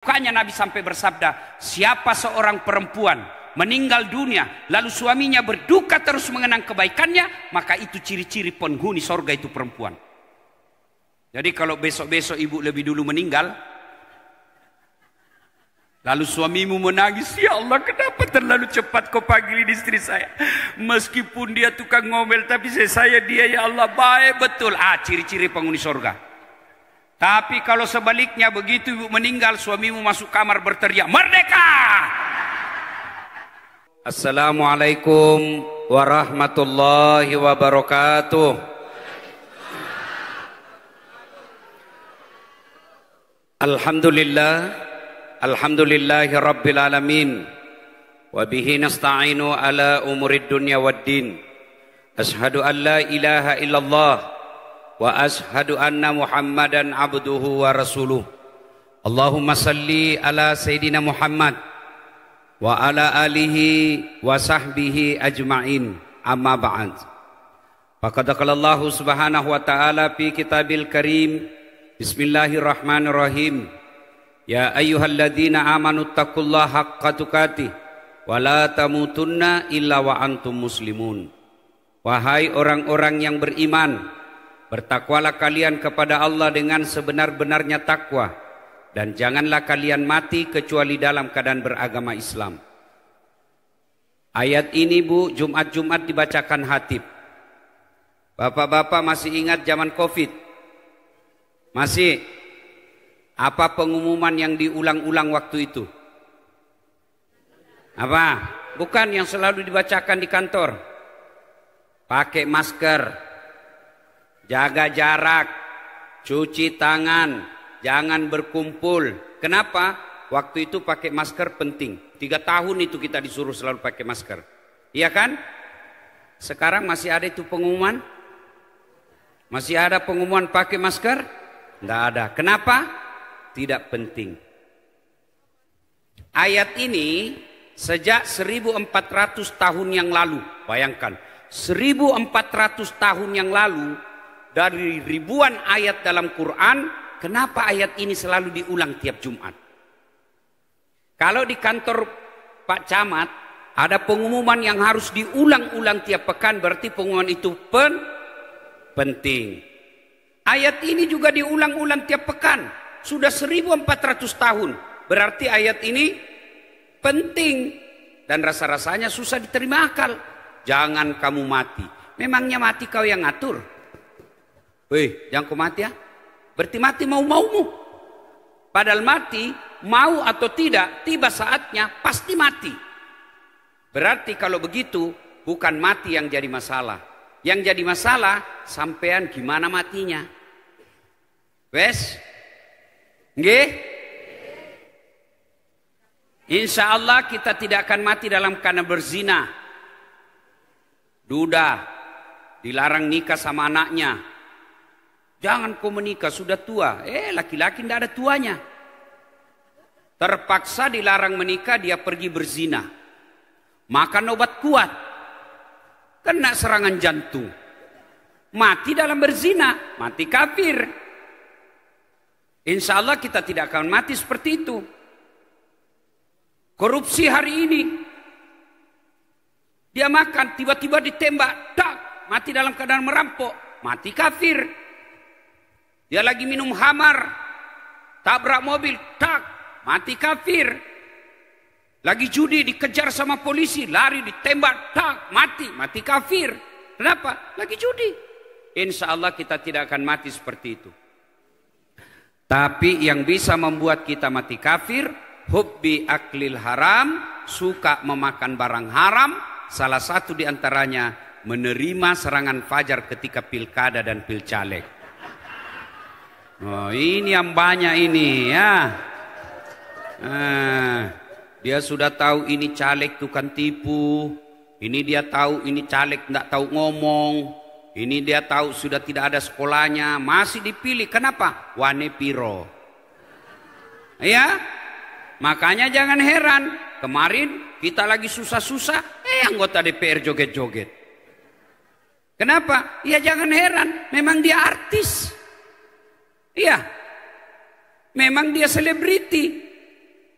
Makanya Nabi sampai bersabda, siapa seorang perempuan meninggal dunia lalu suaminya berduka terus mengenang kebaikannya, maka itu ciri-ciri penghuni sorga itu perempuan. Jadi kalau besok-besok ibu lebih dulu meninggal, lalu suamimu menangis, ya Allah kenapa terlalu cepat kau panggilin istri saya, meskipun dia tukang ngomel tapi saya dia ya Allah baik betul. Ciri-ciri penghuni sorga. Tapi kalau sebaliknya, begitu ibu meninggal suamimu masuk kamar berteriak merdeka. Assalamualaikum warahmatullahi wabarakatuh. Alhamdulillahi rabbil alamin. Wa bihi nasta'inu ala umurid dunya waddin. Ashhadu an la ilaha illallah wa ashhadu anna Muhammadan abduhu wa rasuluh. Allahumma salli ala Sayyidina Muhammad wa ala alihi wa sahbihi ajma'in, amma ba'd. Faqad qala Allah subhanahu wa ta'ala fi kitabil karim, bismillahirrahmanirrahim, ya ayyuhalladzina amanu taqullaha haqqa tuqatih wa la tamutunna illa wa antum muslimun. Wahai orang-orang yang beriman, bertakwalah kalian kepada Allah dengan sebenar-benarnya takwa, dan janganlah kalian mati kecuali dalam keadaan beragama Islam. Ayat ini Bu, Jumat-Jumat dibacakan khatib. Bapak-bapak masih ingat zaman Covid? Masih? Apa pengumuman yang diulang-ulang waktu itu? Apa? Bukan yang selalu dibacakan di kantor. Pakai masker, jaga jarak, cuci tangan, jangan berkumpul. Kenapa? Waktu itu pakai masker penting. 3 tahun itu kita disuruh selalu pakai masker. Iya kan? Sekarang masih ada itu pengumuman? Masih ada pengumuman pakai masker? Tidak ada. Kenapa? Tidak penting. Ayat ini sejak 1400 tahun yang lalu. Bayangkan, 1400 tahun yang lalu, dari ribuan ayat dalam Quran, kenapa ayat ini selalu diulang tiap Jumat? Kalau di kantor Pak Camat ada pengumuman yang harus diulang-ulang tiap pekan, berarti pengumuman itu penting. Ayat ini juga diulang-ulang tiap pekan, sudah 1400 tahun, berarti ayat ini penting dan rasa-rasanya susah diterima akal. Jangan kamu mati. Memangnya mati kau yang ngatur? Weh, jangan kau mati ya. Berarti mati mau-maumu. Padahal mati, mau atau tidak, tiba saatnya pasti mati. Berarti kalau begitu, bukan mati yang jadi masalah. Yang jadi masalah, sampean gimana matinya. Wes? Nggih? Insya Allah kita tidak akan mati dalam keadaan berzina. Duda, dilarang nikah sama anaknya. Jangan kau menikah, sudah tua. Laki-laki tidak ada tuanya. Terpaksa dilarang menikah, dia pergi berzina. Makan obat kuat. Kena serangan jantung. Mati dalam berzina, mati kafir. Insya Allah kita tidak akan mati seperti itu. Korupsi hari ini. Dia makan, tiba-tiba ditembak, tak, mati dalam keadaan merampok, mati kafir. Dia lagi minum khamar, tabrak mobil, tak, mati kafir. Lagi judi, dikejar sama polisi, lari, ditembak, tak, mati kafir. Kenapa? Lagi judi. Insya Allah kita tidak akan mati seperti itu. Tapi yang bisa membuat kita mati kafir, hubbi aklil haram, suka memakan barang haram. Salah satu di antaranya menerima serangan fajar ketika pilkada dan pilcaleg. Oh, ini yang banyak ini ya. Dia sudah tahu ini caleg tukang tipu. Ini dia tahu ini caleg tidak tahu ngomong. Ini dia tahu sudah tidak ada sekolahnya. Masih dipilih. Kenapa? Wane piro. Ya. Makanya jangan heran. Kemarin kita lagi susah-susah, anggota DPR joget-joget. Kenapa? Ya jangan heran, memang dia artis. Iya, memang dia selebriti.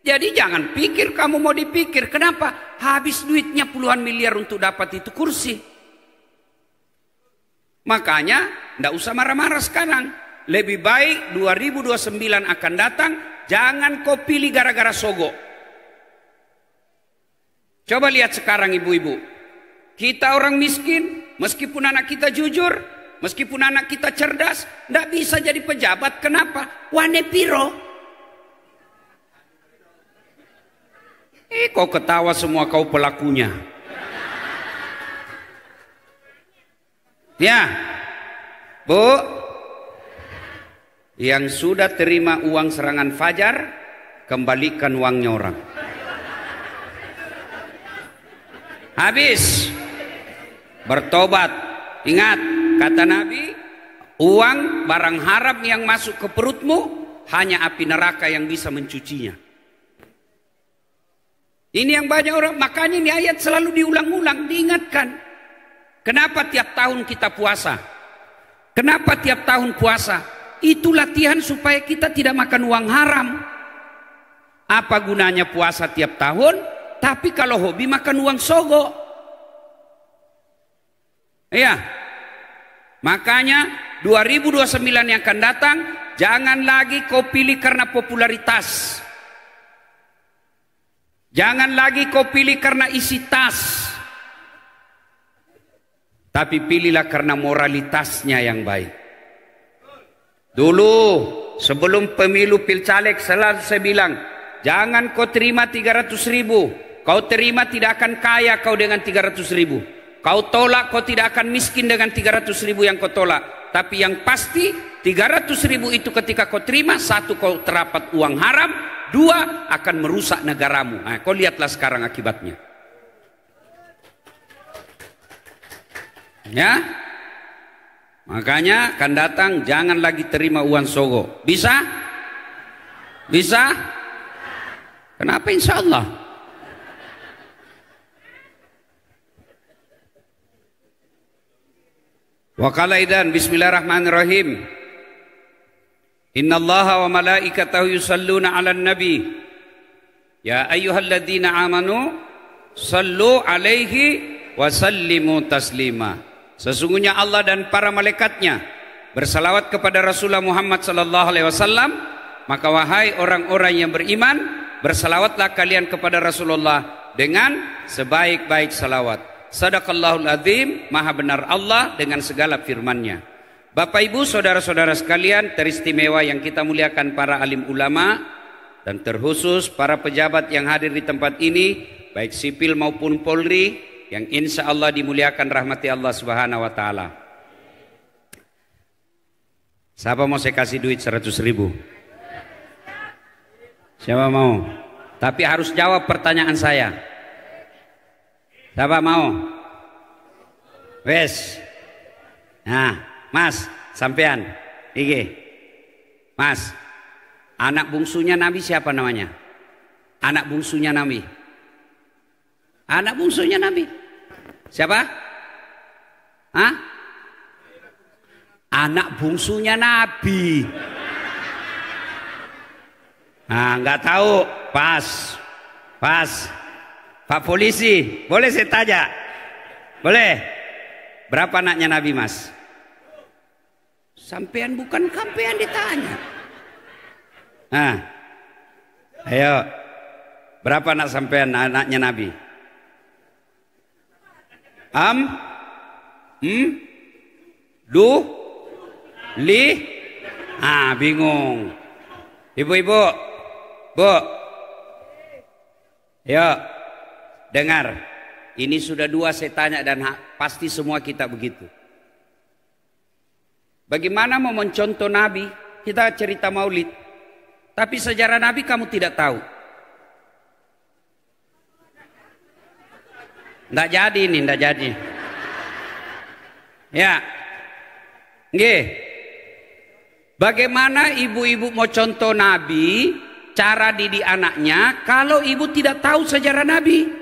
Jadi jangan pikir kamu mau dipikir. Kenapa? Habis duitnya puluhan miliar untuk dapat itu kursi. Makanya tidak usah marah-marah sekarang. Lebih baik 2029 akan datang. Jangan kau pilih gara-gara sogok. Coba lihat sekarang ibu-ibu. Kita orang miskin. Meskipun anak kita jujur. Meskipun anak kita cerdas. Tidak bisa jadi pejabat. Kenapa? Wane piro. Kau ketawa semua kau pelakunya. Ya, Bu, yang sudah terima uang serangan fajar, kembalikan uangnya orang. Habis, bertobat. Ingat, kata Nabi, uang barang haram yang masuk ke perutmu, hanya api neraka yang bisa mencucinya. Ini yang banyak orang, makanya ini ayat selalu diulang-ulang, diingatkan. Kenapa tiap tahun kita puasa? Kenapa tiap tahun puasa? Itu latihan supaya kita tidak makan uang haram. Apa gunanya puasa tiap tahun? Tapi kalau hobi makan uang sogo. Iya. Makanya 2029 yang akan datang, jangan lagi kau pilih karena popularitas. Jangan lagi kau pilih karena isi tas. Tapi pilihlah karena moralitasnya yang baik. Dulu sebelum pemilu pilcaleg selalu saya bilang, jangan kau terima 300.000. Kau terima tidak akan kaya kau dengan 300.000. Kau tolak kau tidak akan miskin dengan 300.000 yang kau tolak. Tapi yang pasti 300.000 itu ketika kau terima, satu kau terapat uang haram, dua akan merusak negaramu. Nah, kau lihatlah sekarang akibatnya. Ya, makanya akan datang jangan lagi terima uang sogo. Bisa? Bisa? Kenapa insya Allah? Wa qala idan bismillahirrahmanirrahim. Inna allaha wa malaikatahu yusalluna ala nabi. Ya ayyuhalladzina amanu sallu alaihi wa sallimu taslima. Sesungguhnya Allah dan para malaikatnya bersalawat kepada Rasulullah Muhammad sallallahu alaihi wasallam. Maka wahai orang-orang yang beriman, bersalawatlah kalian kepada Rasulullah dengan sebaik-baik salawat. Sadaqallahul azim, maha benar Allah dengan segala firman-Nya. Bapak Ibu saudara-saudara sekalian, teristimewa yang kita muliakan para alim ulama dan terkhusus para pejabat yang hadir di tempat ini, baik sipil maupun Polri, yang insya Allah dimuliakan rahmati Allah Subhanahu wa Ta'ala. Siapa mau saya kasih duit 100.000? Siapa mau? Tapi harus jawab pertanyaan saya. Siapa mau? Wes. Nah, Mas, sampean, iki, Mas, anak bungsunya Nabi siapa namanya? Anak bungsunya Nabi. Anak bungsunya Nabi. Siapa? Hah? Anak bungsunya Nabi. Nah, nggak tahu. Pas. Pak polisi, boleh saya tanya? Boleh? Berapa anaknya Nabi, Mas? Sampean bukan kampean ditanya. Nah, ayo, berapa anak sampean anaknya Nabi? Bingung. Ibu-ibu, Bu, yuk, dengar. Ini sudah dua saya tanya dan pasti semua kita begitu. Bagaimana mau mencontoh Nabi? Kita cerita maulid. Tapi sejarah Nabi kamu tidak tahu. Nggak jadi ini, nggak jadi. Ya. Nggih. Bagaimana ibu-ibu mau contoh Nabi, cara didik anaknya, kalau ibu tidak tahu sejarah Nabi?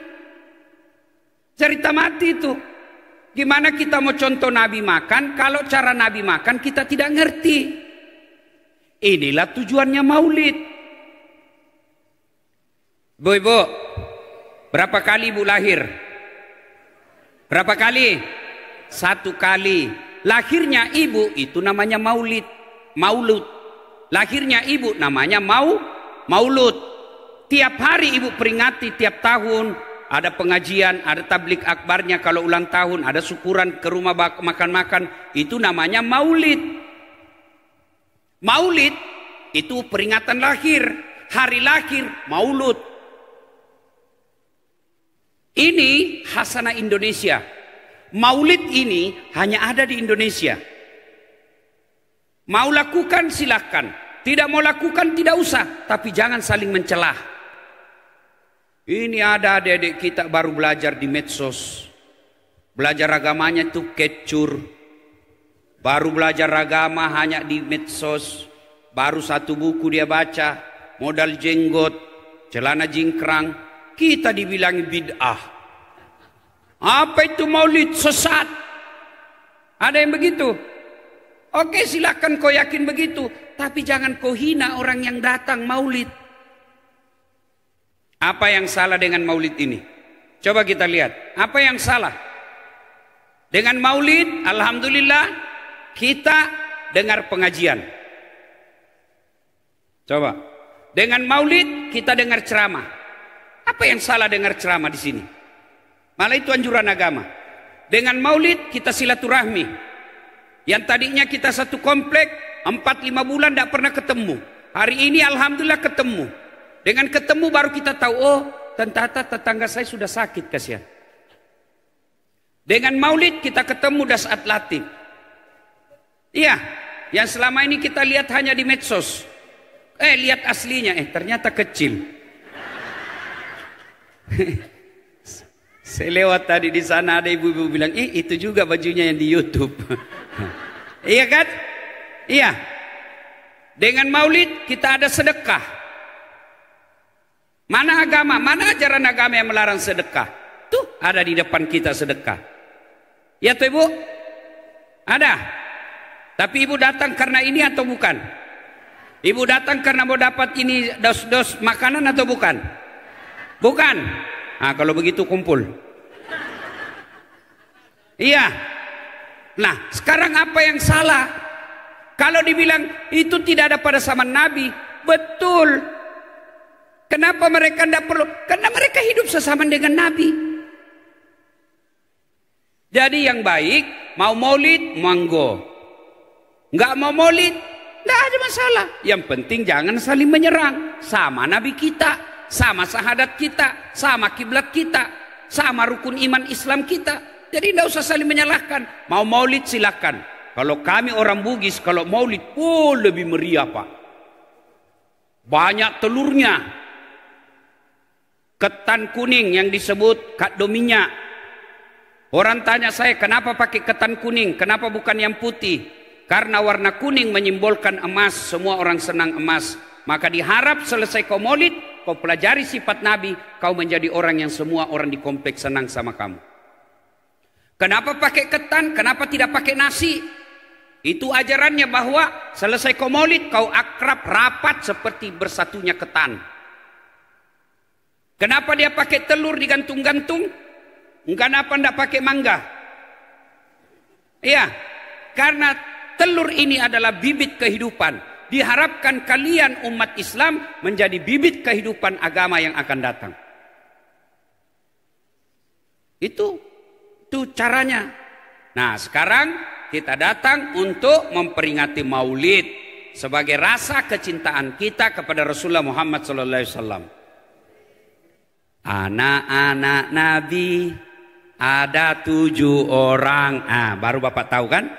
Cerita mati itu. Gimana kita mau contoh Nabi makan kalau cara Nabi makan kita tidak ngerti? Inilah tujuannya maulid. Ibu, berapa kali ibu lahir? Berapa kali? 1 kali. Lahirnya ibu itu namanya maulid. Maulud. Lahirnya ibu namanya maulud. Tiap hari ibu peringati, tiap tahun ada pengajian, ada tablik akbarnya kalau ulang tahun, ada syukuran ke rumah makan-makan, itu namanya maulid. Maulid itu peringatan lahir, hari lahir, maulud. Ini khasanah Indonesia. Maulid ini hanya ada di Indonesia. Mau lakukan silakan, tidak mau lakukan tidak usah, tapi jangan saling mencelah. Ini ada adik-adik kita baru belajar di medsos, belajar agamanya itu kecur, baru belajar agama hanya di medsos, baru 1 buku dia baca, modal jenggot, celana jingkrang, kita dibilang bid'ah. Apa itu maulid? Sesat. Ada yang begitu? Oke, silakan kau yakin begitu, tapi jangan kau hina orang yang datang maulid. Apa yang salah dengan maulid ini? Coba kita lihat. Apa yang salah? Dengan maulid, alhamdulillah, kita dengar pengajian. Coba. Dengan maulid, kita dengar ceramah. Apa yang salah dengar ceramah di sini? Malah itu anjuran agama. Dengan maulid kita silaturahmi. Yang tadinya kita satu komplek 4-5 bulan tidak pernah ketemu. Hari ini alhamdulillah ketemu. Dengan ketemu baru kita tahu, oh ternyata tetangga saya sudah sakit, kasihan. Dengan maulid kita ketemu das atlatif. Iya, yang selama ini kita lihat hanya di medsos. Lihat aslinya, ternyata kecil. Saya lewat tadi di sana ada ibu-ibu bilang, itu juga bajunya yang di YouTube. Iya kan? Iya. Dengan maulid kita ada sedekah. Mana agama, mana ajaran agama yang melarang sedekah? Tuh ada di depan kita sedekah. Ya tuh ibu? Ada. Tapi ibu datang karena ini atau bukan? Ibu datang karena mau dapat ini dos-dos makanan atau bukan? Bukan. Nah, kalau begitu kumpul. Iya. Nah, sekarang apa yang salah? Kalau dibilang itu tidak ada pada zaman Nabi, betul. Kenapa mereka tidak perlu? Karena mereka hidup sesama dengan Nabi. Jadi yang baik, mau maulid, monggo. Nggak mau maulid, tidak ada masalah. Yang penting jangan saling menyerang. Sama Nabi kita, sama syahadat kita, sama kiblat kita, sama rukun iman Islam kita. Jadi tidak usah saling menyalahkan. Mau maulid silakan. Kalau kami orang Bugis, kalau maulid, lebih meriah Pak. Banyak telurnya. Ketan kuning yang disebut kado minyak. Orang tanya saya, kenapa pakai ketan kuning? Kenapa bukan yang putih? Karena warna kuning menyimbolkan emas. Semua orang senang emas. Maka diharap selesai kau maulid, kau pelajari sifat Nabi, kau menjadi orang yang semua orang di kompleks senang sama kamu. Kenapa pakai ketan? Kenapa tidak pakai nasi? Itu ajarannya bahwa selesai kau maulid, kau akrab rapat seperti bersatunya ketan. Kenapa dia pakai telur digantung-gantung? Kenapa tidak pakai mangga? Iya, karena telur ini adalah bibit kehidupan. Diharapkan kalian umat Islam menjadi bibit kehidupan agama yang akan datang. Itu caranya. Nah, sekarang kita datang untuk memperingati Maulid sebagai rasa kecintaan kita kepada Rasulullah Muhammad SAW. Anak-anak Nabi ada 7 orang. Baru Bapak tahu kan?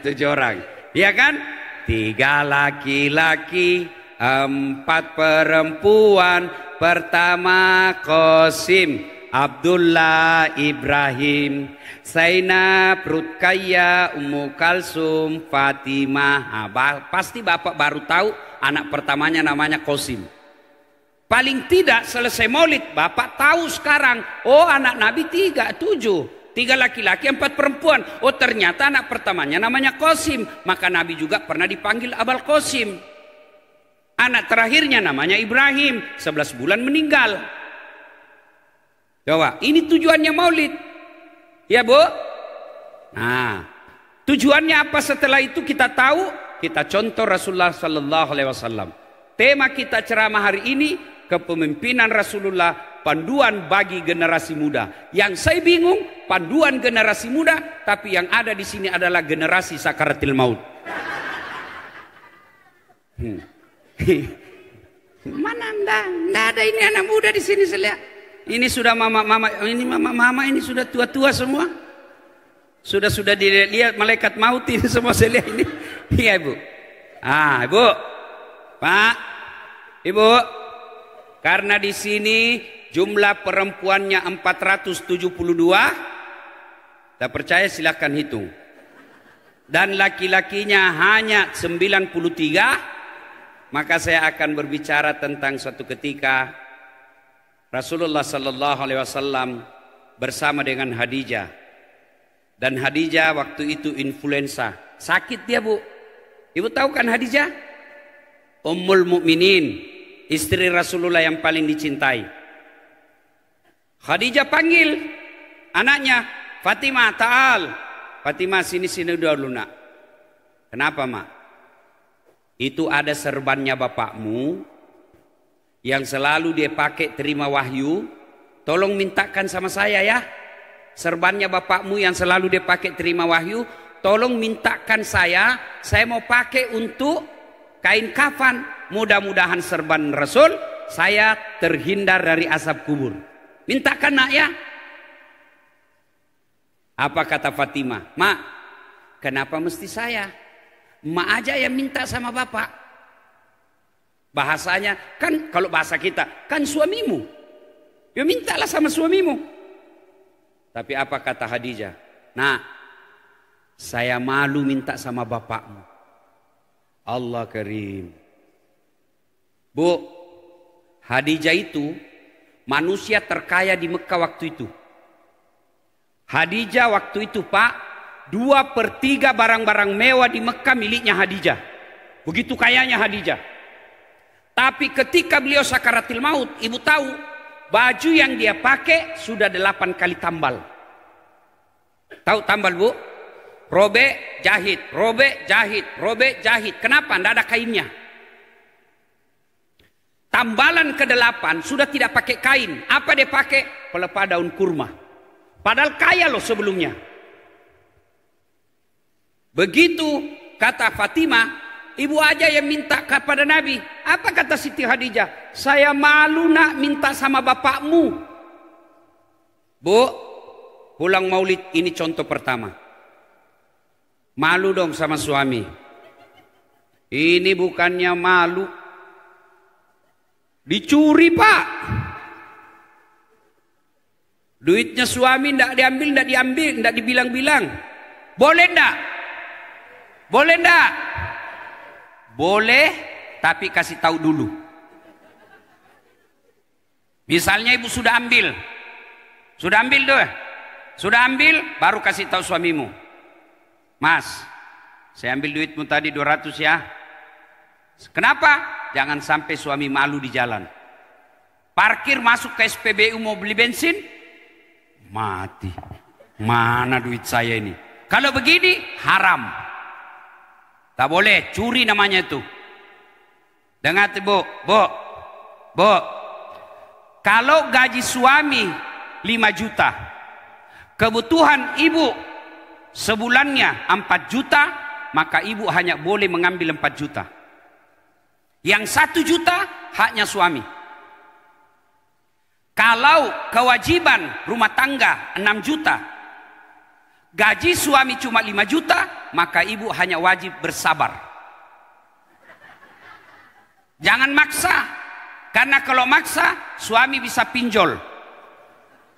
7 orang. Iya kan? 3 laki-laki, 4 perempuan. Pertama Qasim, Abdullah, Ibrahim, Zainab, Ruqayyah, Ummu Kalsum, Fatimah. Pasti Bapak baru tahu anak pertamanya namanya Qasim. Paling tidak selesai maulid Bapak tahu sekarang, oh anak Nabi 7. 3 laki-laki, 4 perempuan. Oh ternyata anak pertamanya namanya Qasim. Maka Nabi juga pernah dipanggil Abul Qasim. Anak terakhirnya namanya Ibrahim, 11 bulan meninggal. Coba, ini tujuannya maulid. Ya Bu? Nah, tujuannya apa setelah itu kita tahu, kita contoh Rasulullah sallallahu alaihi wasallam. Tema kita ceramah hari ini, kepemimpinan Rasulullah, panduan bagi generasi muda. Yang saya bingung, panduan generasi muda, tapi yang ada di sini adalah generasi sakaratil maut. Mana enggak ada ini anak muda di sini saya lihat. Ini sudah mama ini sudah tua-tua semua. Sudah dilihat malaikat maut ini semua saya lihat ini. Iya Ibu. Ah, Ibu. Pak. Ibu. Karena di sini jumlah perempuannya 472. Tak percaya silahkan hitung. Dan laki-lakinya hanya 93. Maka saya akan berbicara tentang suatu ketika Rasulullah sallallahu alaihi wasallam bersama dengan Khadijah. Dan Khadijah waktu itu influenza. Sakit dia, Bu. Ibu tahu kan Khadijah? Ummul Mukminin, istri Rasulullah yang paling dicintai. Khadijah panggil anaknya, Fatimah, ta'al. Fatimah, sini dulu nak. Kenapa, Mak? Itu ada serbannya bapakmu yang selalu dia pakai terima wahyu. Tolong mintakan sama saya ya. Serbannya bapakmu yang selalu dia pakai terima wahyu, tolong mintakan saya mau pakai untuk kain kafan. Mudah-mudahan serban Rasul saya terhindar dari azab kubur. Mintakan nak ya. Apa kata Fatimah? Mak, kenapa mesti saya? Mak aja yang minta sama bapak. Bahasanya kan, kalau bahasa kita kan suamimu. Ya mintalah sama suamimu. Tapi apa kata Khadijah? Nah, saya malu minta sama bapakmu. Allah Karim. Bu, Khadijah itu manusia terkaya di Mekah waktu itu. Khadijah waktu itu Pak, 2/3 barang-barang mewah di Mekah miliknya Khadijah. Begitu kayanya Khadijah. Tapi ketika beliau sakaratil maut, ibu tahu baju yang dia pakai sudah 8 kali tambal. Tahu tambal Bu? Robek, jahit, robek, jahit, robek, jahit. Kenapa? Tidak ada kainnya. Tambalan ke-8 sudah tidak pakai kain. Apa dia pakai? Pelepah daun kurma. Padahal kaya loh sebelumnya. Begitu kata Fatimah, ibu aja yang minta kepada Nabi. Apa kata Siti Khadijah? Saya malu nak minta sama bapakmu. Bu, pulang maulid ini contoh pertama. Malu dong sama suami. Ini bukannya malu. Dicuri Pak. Duitnya suami ndak diambil, ndak dibilang-bilang. Boleh ndak? Boleh ndak? Boleh, tapi kasih tahu dulu. Misalnya ibu sudah ambil tuh, sudah ambil, baru kasih tahu suamimu. Mas, saya ambil duitmu tadi 200 ya. Kenapa? Jangan sampai suami malu di jalan. Parkir masuk ke SPBU mau beli bensin, mati. Mana duit saya ini? Kalau begini haram. Tak boleh, curi namanya itu. Dengar Bu. Kalau gaji suami 5 juta, kebutuhan ibu sebulannya 4 juta, maka ibu hanya boleh mengambil 4 juta. Yang 1 juta haknya suami. Kalau kewajiban rumah tangga 6 juta, gaji suami cuma 5 juta, maka ibu hanya wajib bersabar. Jangan maksa. Karena kalau maksa, suami bisa pinjol.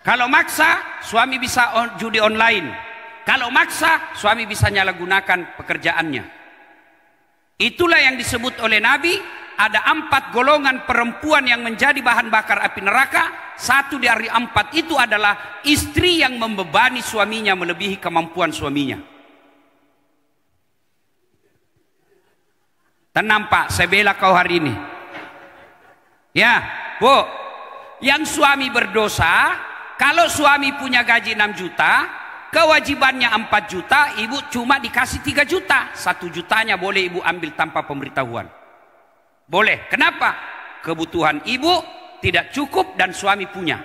Kalau maksa, suami bisa judi online. Kalau maksa, suami bisa nyalahgunakan pekerjaannya. Itulah yang disebut oleh Nabi, ada 4 golongan perempuan yang menjadi bahan bakar api neraka. 1 dari 4 itu adalah istri yang membebani suaminya melebihi kemampuan suaminya. Tenang Pak, saya bela kau hari ini. Ya, Bu. Yang suami berdosa, kalau suami punya gaji 6 juta, kewajibannya 4 juta, ibu cuma dikasih 3 juta. 1 jutanya boleh ibu ambil tanpa pemberitahuan. Boleh. Kenapa? Kebutuhan ibu tidak cukup dan suami punya.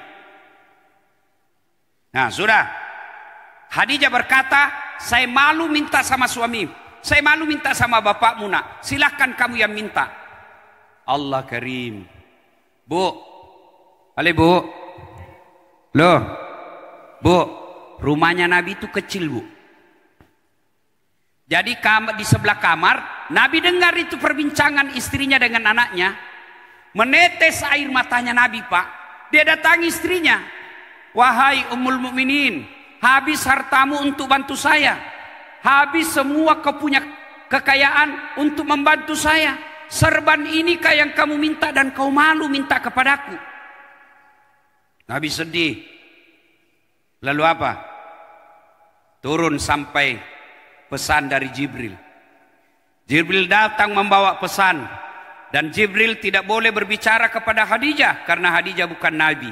Nah, sudah. Khadijah berkata, saya malu minta sama suami. Saya malu minta sama bapakmu, nak. Silahkan kamu yang minta. Allah Karim. Bu. Ale, Bu. Loh. Bu, rumahnya Nabi itu kecil, Bu. Jadi di sebelah kamar, Nabi dengar itu perbincangan istrinya dengan anaknya. Menetes air matanya Nabi, Pak. Dia datangi istrinya. Wahai Ummul Mukminin, habis hartamu untuk bantu saya. Habis semua kau punya kekayaan untuk membantu saya. Serban inikah yang kamu minta dan kau malu minta kepadaku? Nabi sedih. Lalu apa? Turun sampai pesan dari Jibril. Jibril datang membawa pesan. Dan Jibril tidak boleh berbicara kepada Khadijah karena Khadijah bukan Nabi.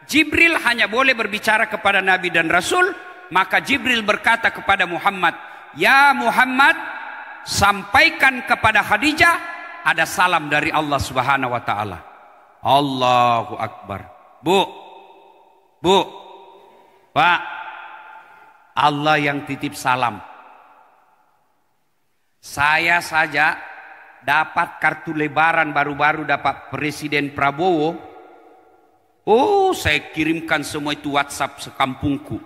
Jibril hanya boleh berbicara kepada Nabi dan Rasul. Maka Jibril berkata kepada Muhammad, ya Muhammad, sampaikan kepada Khadijah ada salam dari Allah Subhanahu wa taala. Allahu Akbar. Bu, Pak, Allah yang titip salam. Saya saja dapat kartu lebaran baru-baru dapat Presiden Prabowo. Oh, saya kirimkan semua itu WhatsApp sekampungku.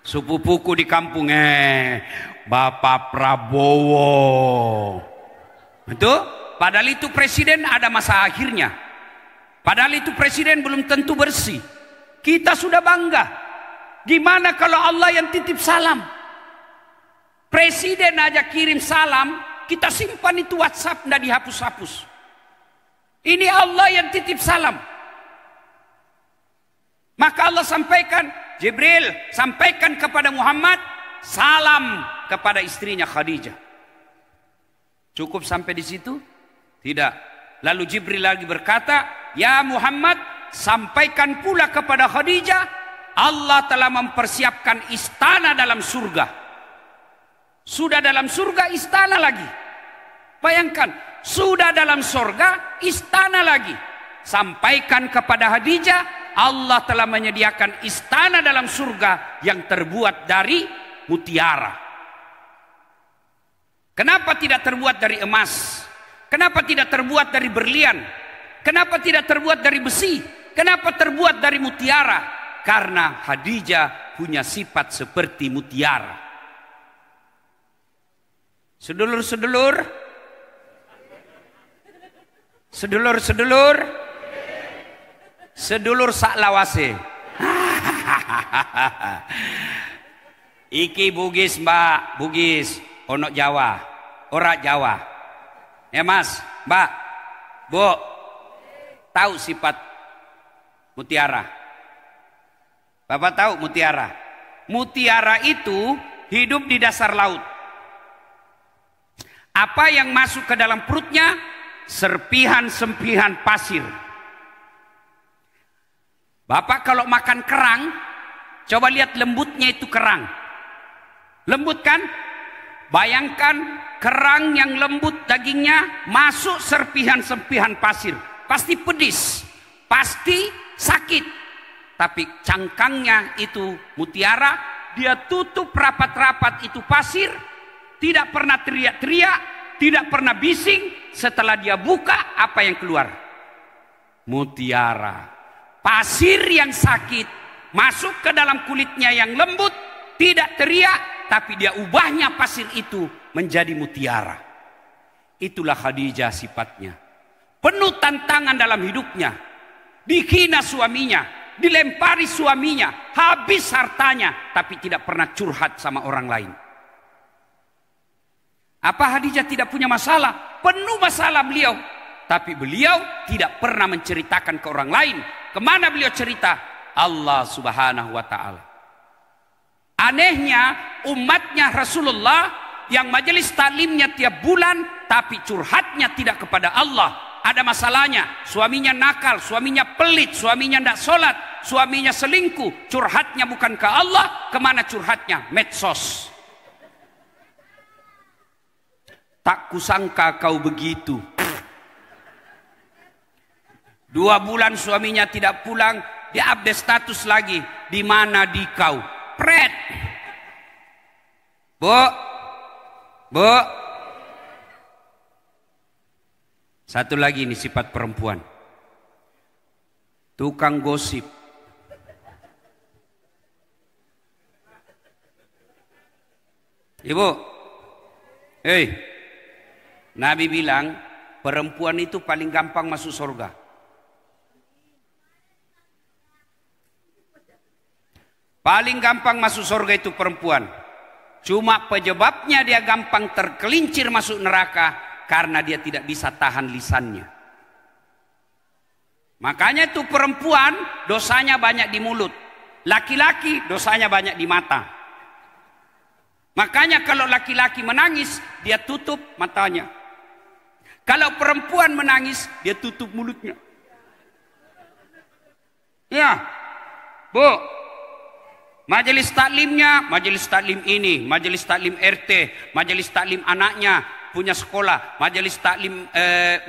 Sepupuku di kampung, Bapak Prabowo. Itu, padahal itu presiden ada masa akhirnya. Padahal itu presiden belum tentu bersih. Kita sudah bangga. Gimana kalau Allah yang titip salam? Presiden aja kirim salam, kita simpan itu WhatsApp, tidak dihapus-hapus. Ini Allah yang titip salam. Maka Allah sampaikan, Jibril sampaikan kepada Muhammad, salam kepada istrinya Khadijah. Cukup sampai di situ? Tidak. Lalu Jibril lagi berkata, ya Muhammad, sampaikan pula kepada Khadijah, Allah telah mempersiapkan istana dalam surga. Sudah dalam surga istana lagi. Bayangkan, sudah dalam surga istana lagi. Sampaikan kepada Khadijah, Allah telah menyediakan istana dalam surga yang terbuat dari mutiara. Kenapa tidak terbuat dari emas? Kenapa tidak terbuat dari berlian? Kenapa tidak terbuat dari besi? Kenapa terbuat dari mutiara? Karena Khadijah punya sifat seperti mutiara. Sedulur-sedulur, sedulur-sedulur, sedulur saklawase. Iki Bugis, Mbak, Bugis, ono Jawa, ora Jawa. Ya Mas, Mbak, Bu, tahu sifat mutiara? Bapak tahu mutiara? Mutiara itu hidup di dasar laut. Apa yang masuk ke dalam perutnya? Serpihan-sempihan pasir. Bapak kalau makan kerang, coba lihat lembutnya itu kerang. Lembut kan? Bayangkan kerang yang lembut dagingnya masuk serpihan-serpihan pasir. Pasti pedis, pasti sakit. Tapi cangkangnya itu mutiara, dia tutup rapat-rapat itu pasir. Tidak pernah teriak-teriak, tidak pernah bising. Setelah dia buka, apa yang keluar? Mutiara. Pasir yang sakit masuk ke dalam kulitnya yang lembut, tidak teriak, tapi dia ubahnya pasir itu menjadi mutiara. Itulah Khadijah sifatnya. Penuh tantangan dalam hidupnya. Dihina suaminya, dilempari suaminya, habis hartanya, tapi tidak pernah curhat sama orang lain. Apa Khadijah tidak punya masalah? Penuh masalah beliau. Tapi beliau tidak pernah menceritakan ke orang lain. Kemana beliau cerita? Allah Subhanahu wa ta'ala. Anehnya umatnya Rasulullah yang majelis taklimnya tiap bulan, tapi curhatnya tidak kepada Allah. ada masalahnya, suaminya nakal, suaminya pelit, suaminya tidak sholat, suaminya selingkuh, curhatnya bukan ke Allah, kemana curhatnya? Medsos. Tak kusangka kau begitu. 2 bulan suaminya tidak pulang, dia update status lagi. Di mana di kau? Pret. Bu. Satu lagi ini sifat perempuan. Tukang gosip. Ibu. Hei. Nabi bilang perempuan itu paling gampang masuk surga. Paling gampang masuk surga itu perempuan. Cuma penyebabnya dia gampang tergelincir masuk neraka karena dia tidak bisa tahan lisannya. Makanya itu perempuan dosanya banyak di mulut. Laki-laki dosanya banyak di mata. Makanya kalau laki-laki menangis, dia tutup matanya. Kalau perempuan menangis, dia tutup mulutnya. Ya, Bu. Majelis taklimnya, majelis taklim ini, majelis taklim RT, majelis taklim anaknya punya sekolah, majelis taklim,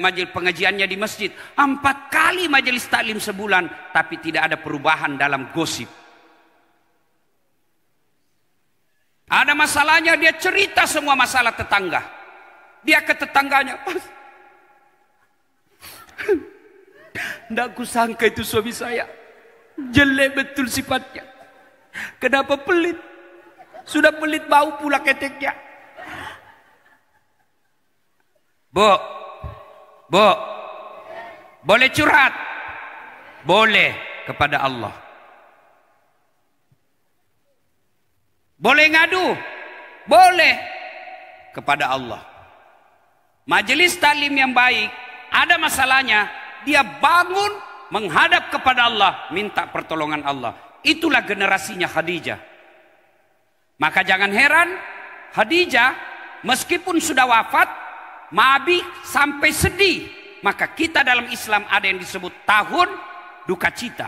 majelis pengajiannya di masjid. 4 kali majelis taklim sebulan, tapi tidak ada perubahan dalam gosip. Ada masalahnya, dia cerita semua masalah tetangga. Dia ke tetangganya, tidak kusangka itu suami saya, jelek betul sifatnya. Kenapa pelit? Sudah pelit bau pula keteknya. Bu, boleh curhat? Boleh kepada Allah. Boleh ngadu? Boleh kepada Allah. Majelis taklim yang baik, ada masalahnya, dia bangun menghadap kepada Allah, minta pertolongan Allah. Itulah generasinya Khadijah. Maka jangan heran, Khadijah meskipun sudah wafat, Nabi sampai sedih. Maka kita dalam Islam ada yang disebut tahun duka cita.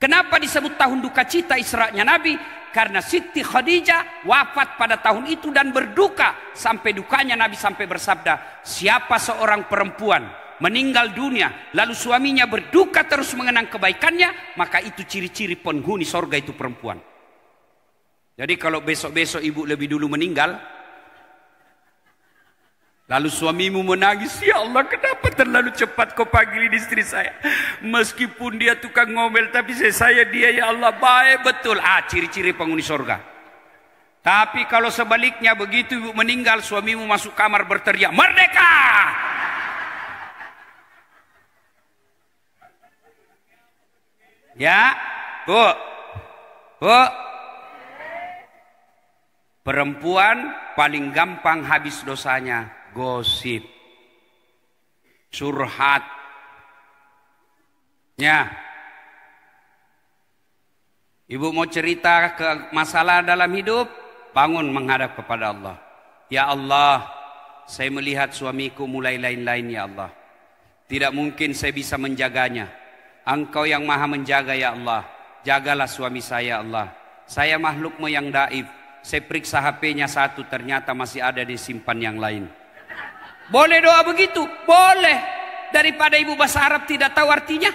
Kenapa disebut tahun duka cita Isra'nya Nabi? Karena Siti Khadijah wafat pada tahun itu dan berduka. Sampai dukanya Nabi sampai bersabda, siapa seorang perempuan meninggal dunia, lalu suaminya berduka terus mengenang kebaikannya, maka itu ciri-ciri penghuni sorga itu perempuan. Jadi kalau besok-besok ibu lebih dulu meninggal, lalu suamimu menangis, ya Allah kenapa terlalu cepat kau panggilin istri saya? Meskipun dia tukang ngomel, tapi saya dia ya Allah baik betul. Ciri-ciri penghuni sorga. Tapi kalau sebaliknya begitu ibu meninggal, suamimu masuk kamar berteriak, merdeka! Ya, Bu. Perempuan paling gampang habis dosanya gosip, curhat. Ya. Ibu mau cerita ke masalah dalam hidup, bangun menghadap kepada Allah. Ya Allah, saya melihat suamiku mulai lain-lain ya Allah. Tidak mungkin saya bisa menjaganya. Engkau yang maha menjaga ya Allah. Jagalah suami saya Allah. Saya makhlukmu yang daif. Saya periksa HP-nya satu, ternyata masih ada disimpan yang lain. Boleh doa begitu? Boleh. Daripada ibu bahasa Arab tidak tahu artinya.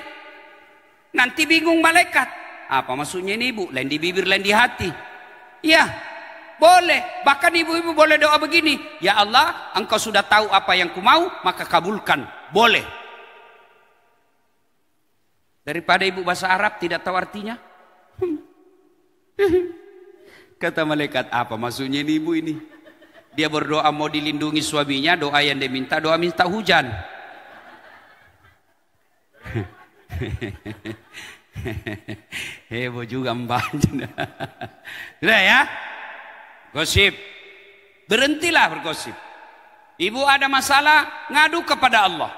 Nanti bingung malaikat. Apa maksudnya ini ibu? Lain di bibir, lain di hati. Ya, boleh. Bahkan ibu-ibu boleh doa begini. Ya Allah, engkau sudah tahu apa yang ku mau, maka kabulkan. Boleh. Daripada ibu bahasa Arab tidak tahu artinya. Kata malaikat, apa maksudnya ini ibu ini? Dia berdoa mau dilindungi suaminya, doa yang dia minta, doa minta hujan. Heboh juga mbak. Sudah ya? Gosip. Berhentilah bergosip. Ibu ada masalah, ngadu kepada Allah.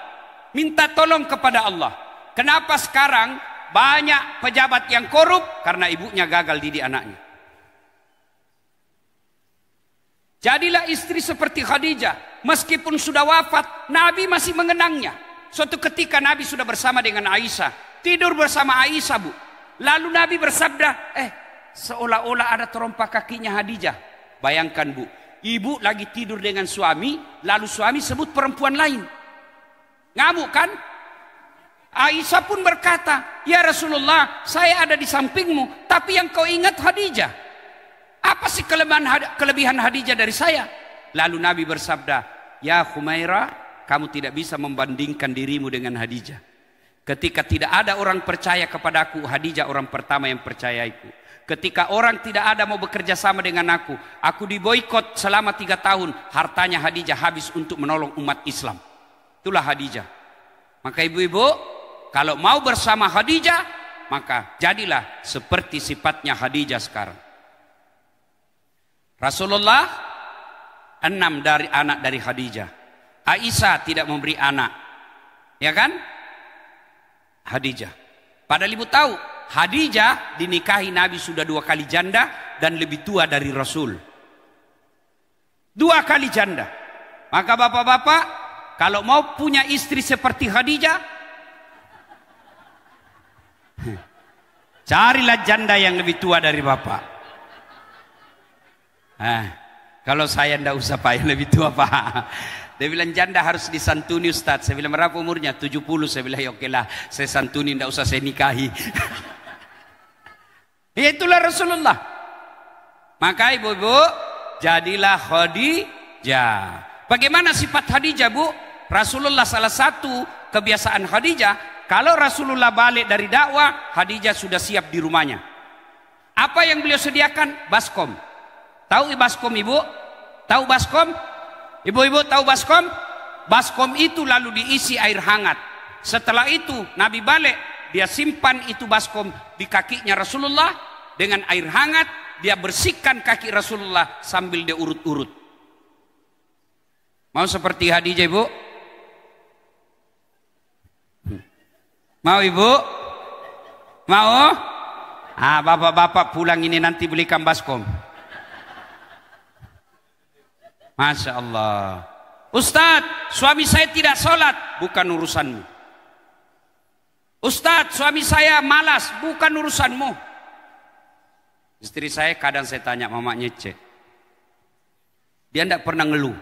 Minta tolong kepada Allah. Kenapa sekarang banyak pejabat yang korup? Karena ibunya gagal didik anaknya. Jadilah istri seperti Khadijah. Meskipun sudah wafat, Nabi masih mengenangnya. Suatu ketika Nabi sudah bersama dengan Aisyah. Tidur bersama Aisyah, Bu. Lalu Nabi bersabda, seolah-olah ada terompak kakinya Khadijah. Bayangkan, Bu. Ibu lagi tidur dengan suami, lalu suami sebut perempuan lain. Ngamuk kan? Aisyah pun berkata, ya Rasulullah, saya ada di sampingmu, tapi yang kau ingat Khadijah. Apa sih kelebihan Khadijah dari saya? Lalu Nabi bersabda, ya Humairah, kamu tidak bisa membandingkan dirimu dengan Khadijah. Ketika tidak ada orang percaya kepadaku, Khadijah orang pertama yang percayaiku. Ketika orang tidak ada mau bekerja sama dengan aku diboikot selama 3 tahun, hartanya Khadijah habis untuk menolong umat Islam. Itulah Khadijah. Maka ibu-ibu, kalau mau bersama Khadijah, maka jadilah seperti sifatnya Khadijah sekarang. Rasulullah 6 anak dari Khadijah. Aisyah tidak memberi anak. Ya kan? Khadijah. Padahal ibu tahu, Khadijah dinikahi Nabi sudah 2 kali janda dan lebih tua dari Rasul. 2 kali janda. Maka bapak-bapak, kalau mau punya istri seperti Khadijah, carilah janda yang lebih tua dari bapak. Kalau saya ndak usah Pak, yang lebih tua Pak. Dia bilang janda harus disantuni Ustaz. Saya bilang berapa umurnya? 70. Saya bilang ya oke lah, saya santuni, ndak usah saya nikahi. Itulah Rasulullah. Maka ibu-ibu, jadilah Khadijah. Bagaimana sifat Khadijah, Bu? Rasulullah salah satu kebiasaan Khadijah, kalau Rasulullah balik dari dakwah, Khadijah sudah siap di rumahnya. Apa yang beliau sediakan? Baskom. Tahu baskom, Ibu? Tahu baskom? Ibu-ibu tahu baskom? Baskom itu lalu diisi air hangat. Setelah itu Nabi balik, dia simpan itu baskom di kakinya Rasulullah dengan air hangat. Dia bersihkan kaki Rasulullah sambil dia urut-urut. Mau seperti Khadijah, Ibu? Mau, Ibu? Mau? Bapak-bapak pulang ini nanti belikan baskom. Masya Allah. Ustadz, suami saya tidak sholat. Bukan urusanmu. Ustadz, suami saya malas. Bukan urusanmu. Istri saya kadang saya tanya, mamanya cek. Dia tidak pernah ngeluh.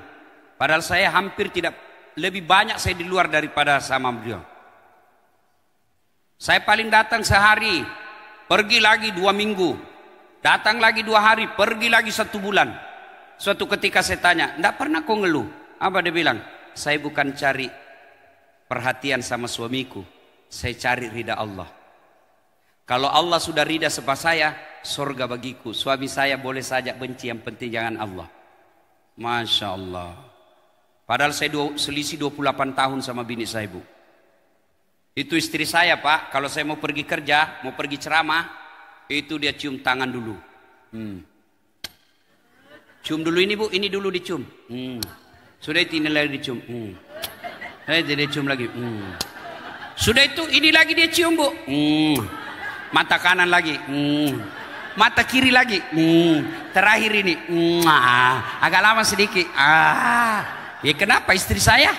Padahal saya hampir tidak, lebih banyak saya di luar daripada sama beliau. Saya paling datang sehari, pergi lagi 2 minggu. Datang lagi 2 hari, pergi lagi 1 bulan. Suatu ketika saya tanya, tidak pernah kau ngeluh? Apa dia bilang? Saya bukan cari perhatian sama suamiku, saya cari ridha Allah. Kalau Allah sudah ridha sama saya, surga bagiku. Suami saya boleh saja benci, yang penting jangan Allah. Masya Allah. Padahal saya selisih 28 tahun sama bini saya, Bu. Itu istri saya, Pak. Kalau saya mau pergi kerja, mau pergi ceramah, itu dia cium tangan dulu. Cium dulu ini, Bu, ini dulu dicium. Sudah itu ini lagi dicium. Dia cium lagi. Sudah itu ini lagi dia cium, Bu. Mata kanan lagi. Mata kiri lagi. Terakhir ini. Agak lama sedikit. Ya kenapa istri saya?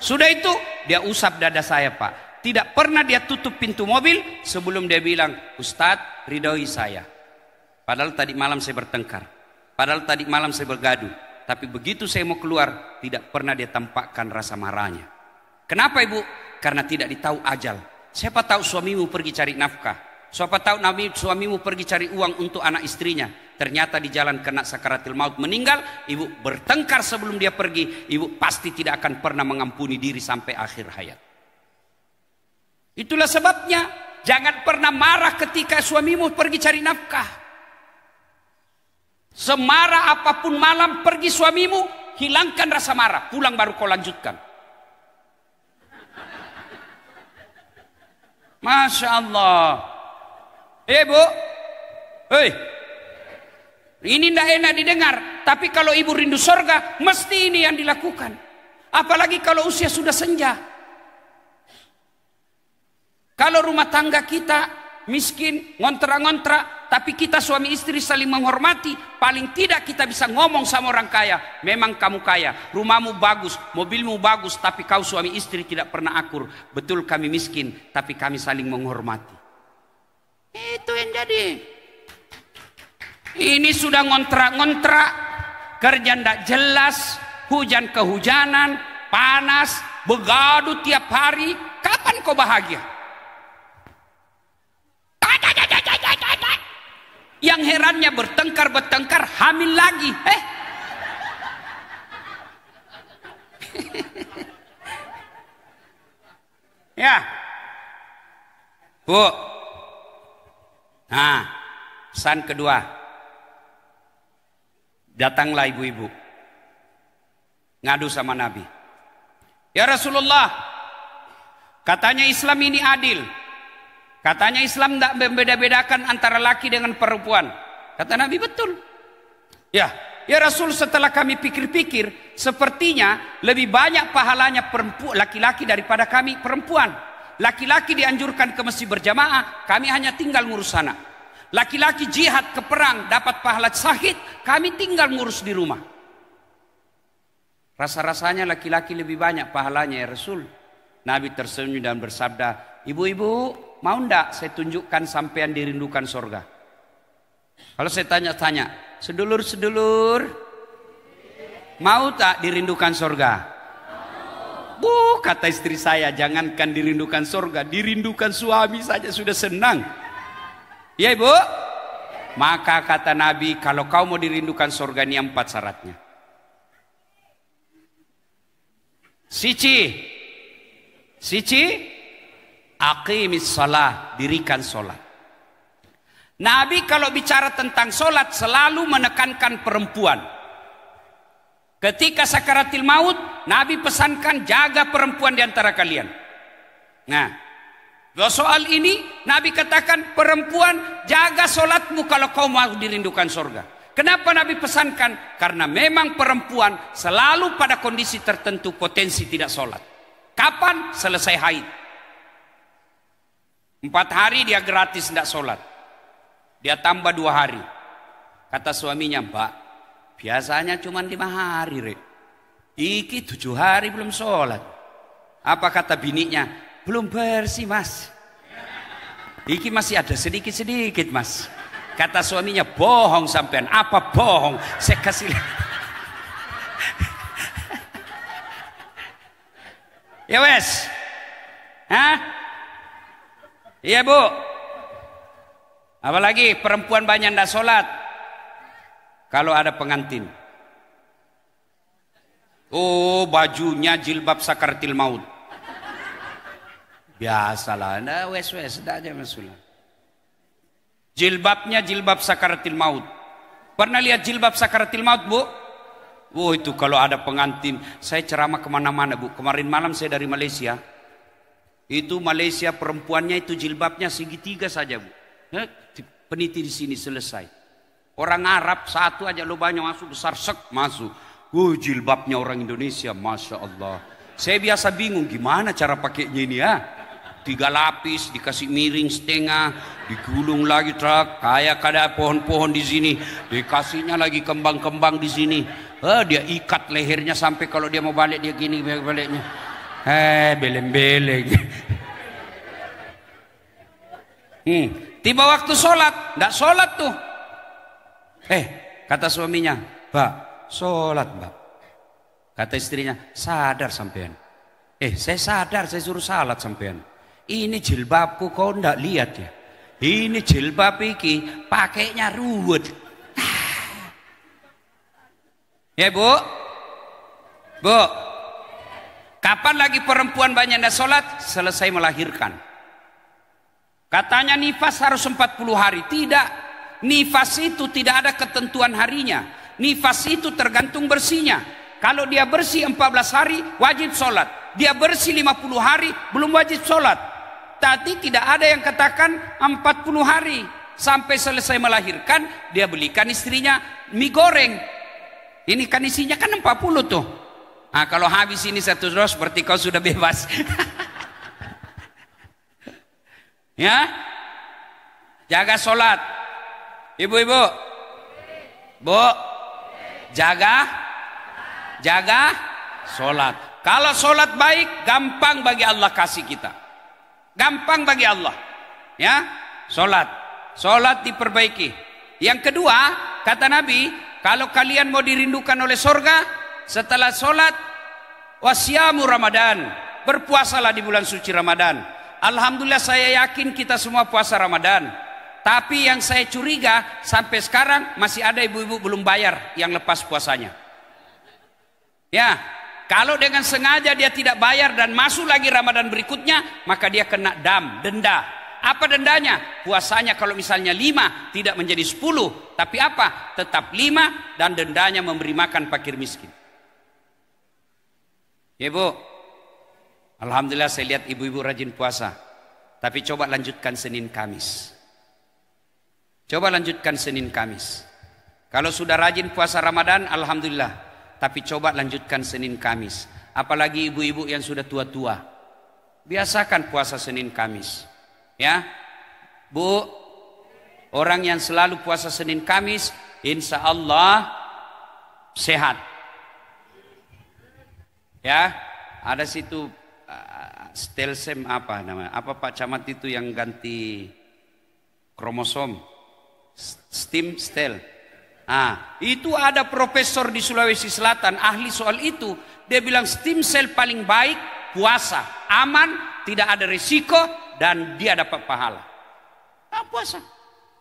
Sudah itu dia usap dada saya, Pak. Tidak pernah dia tutup pintu mobil sebelum dia bilang, Ustadz, ridhoi saya. Padahal tadi malam saya bertengkar. Padahal tadi malam saya bergaduh. Tapi begitu saya mau keluar, tidak pernah dia tampakkan rasa marahnya. Kenapa, Ibu? Karena tidak ditahu ajal. Siapa tahu suamimu pergi cari nafkah. Siapa tahu suamimu pergi cari uang untuk anak istrinya. Ternyata di jalan kena sakaratil maut meninggal. Ibu bertengkar sebelum dia pergi. Ibu pasti tidak akan pernah mengampuni diri sampai akhir hayat. Itulah sebabnya jangan pernah marah ketika suamimu pergi cari nafkah. Semarah apapun malam pergi suamimu, hilangkan rasa marah, pulang baru kau lanjutkan. Masya Allah. Bu, ini tidak enak didengar, tapi kalau ibu rindu surga, mesti ini yang dilakukan. Apalagi kalau usia sudah senja. Kalau rumah tangga kita miskin, ngontrak-ngontrak, tapi kita suami istri saling menghormati. Paling tidak kita bisa ngomong sama orang kaya, memang kamu kaya, rumahmu bagus, mobilmu bagus, tapi kau suami istri tidak pernah akur. Betul kami miskin, tapi kami saling menghormati. Itu yang jadi. Ini sudah ngontrak-ngontrak, kerja ndak jelas, hujan kehujanan, panas, begaduh tiap hari. Kapan kau bahagia? Yang herannya bertengkar hamil lagi. Ya, Bu. Nah, pesan kedua. Datanglah ibu-ibu, ngadu sama Nabi. Ya Rasulullah, katanya Islam ini adil. Katanya Islam tidak membeda-bedakan antara laki dengan perempuan. Kata Nabi, betul. Ya Rasul, setelah kami pikir-pikir, sepertinya lebih banyak pahalanya laki-laki daripada kami perempuan. Laki-laki dianjurkan ke masjid berjamaah, kami hanya tinggal ngurus sana. Laki-laki jihad ke perang dapat pahala syahid, kami tinggal ngurus di rumah. Rasa-rasanya laki-laki lebih banyak pahalanya ya Rasul. Nabi tersenyum dan bersabda, ibu-ibu, mau ndak saya tunjukkan sampean dirindukan surga? Kalau saya tanya-tanya, sedulur-sedulur, mau tak dirindukan surga? Bu, kata istri saya, jangankan dirindukan surga, dirindukan suami saja sudah senang. Ya ibu? Maka kata Nabi, kalau kau mau dirindukan surga, ini 4 syaratnya. Sici, aqimis salah, dirikan solat. Nabi kalau bicara tentang solat selalu menekankan perempuan. Ketika sakaratil maut, Nabi pesankan jaga perempuan di antara kalian. Nah, soal ini Nabi katakan perempuan jaga solatmu kalau kau mau dirindukan surga. Kenapa Nabi pesankan? Karena memang perempuan selalu pada kondisi tertentu potensi tidak sholat. Kapan? Selesai haid. 4 hari dia gratis tidak sholat. Dia tambah 2 hari. Kata suaminya, Mbak, biasanya cuma 5 hari, Rek. Iki 7 hari belum sholat. Apa kata bininya? Belum bersih, Mas. Iki masih ada sedikit-sedikit, Mas. Kata suaminya, bohong sampean. Apa bohong? Saya kasih. Ya wes. Hah? Iya bu. Apalagi perempuan banyak ndak sholat. Kalau ada pengantin. Oh, bajunya jilbab sakaratil maut. Biasalah. Nah, wes dah aja masulah. Jilbabnya jilbab sakaratil maut. Pernah lihat jilbab sakaratil maut, Bu? Oh, itu kalau ada pengantin. Saya ceramah kemana-mana, Bu. Kemarin malam saya dari Malaysia. Itu Malaysia perempuannya itu jilbabnya segitiga saja, Bu. Peniti di sini selesai. Orang Arab satu aja lubangnya masuk besar, sek masuk. Jilbabnya orang Indonesia, Masya Allah. Saya biasa bingung gimana cara pakainya ini ya. 3 lapis, dikasih miring setengah, digulung lagi truk, kayak ada pohon-pohon di sini, dikasihnya lagi kembang-kembang di sini. Dia ikat lehernya sampai kalau dia mau balik dia gini baliknya. Beleng-beleng. Tiba waktu sholat, ndak sholat tuh. Kata suaminya, Mbak, sholat Mbak. Kata istrinya, sadar sampean. Saya sadar, saya suruh salat sampean. Ini jilbabku kau ndak lihat ya. Ini jilbab iki pakainya ruwet. Ya Bu? Bu, kapan lagi perempuan banyak ndak sholat? Selesai melahirkan. Katanya nifas harus 40 hari. Tidak. Nifas itu tidak ada ketentuan harinya. Nifas itu tergantung bersihnya. Kalau dia bersih 14 hari wajib sholat. Dia bersih 50 hari belum wajib sholat. Tadi tidak ada yang katakan 40 hari. Sampai selesai melahirkan dia belikan istrinya mie goreng. Ini kan isinya kan 40 tuh. Nah, kalau habis ini 1 dos berarti kau sudah bebas. Ya, jaga sholat. Ibu-ibu, Bu, jaga sholat. Kalau sholat baik, gampang bagi Allah kasih kita. Gampang bagi Allah. Ya, sholat diperbaiki. Yang kedua, kata Nabi, kalau kalian mau dirindukan oleh surga, setelah sholat, wasyamu Ramadan, berpuasalah di bulan suci Ramadan. Alhamdulillah saya yakin kita semua puasa Ramadan. Tapi yang saya curiga, sampai sekarang masih ada ibu-ibu belum bayar yang lepas puasanya. Ya, kalau dengan sengaja dia tidak bayar dan masuk lagi Ramadan berikutnya, maka dia kena denda. Apa dendanya? Puasanya kalau misalnya 5 tidak menjadi 10, tapi apa? Tetap 5 dan dendanya memberi makan fakir miskin. Ya Bu, alhamdulillah saya lihat ibu-ibu rajin puasa. Tapi coba lanjutkan Senin Kamis. Coba lanjutkan Senin Kamis. Kalau sudah rajin puasa Ramadan, alhamdulillah. Tapi coba lanjutkan Senin Kamis. Apalagi ibu-ibu yang sudah tua-tua. Biasakan puasa Senin Kamis. Ya, Bu, orang yang selalu puasa Senin Kamis, insya Allah sehat. Ya, ada situ Stelsem apa namanya? Apa Pak Camat itu yang ganti kromosom? Stem cell. Itu ada profesor di Sulawesi Selatan ahli soal itu. Dia bilang stem cell paling baik puasa, aman, tidak ada risiko dan dia dapat pahala. Puasa.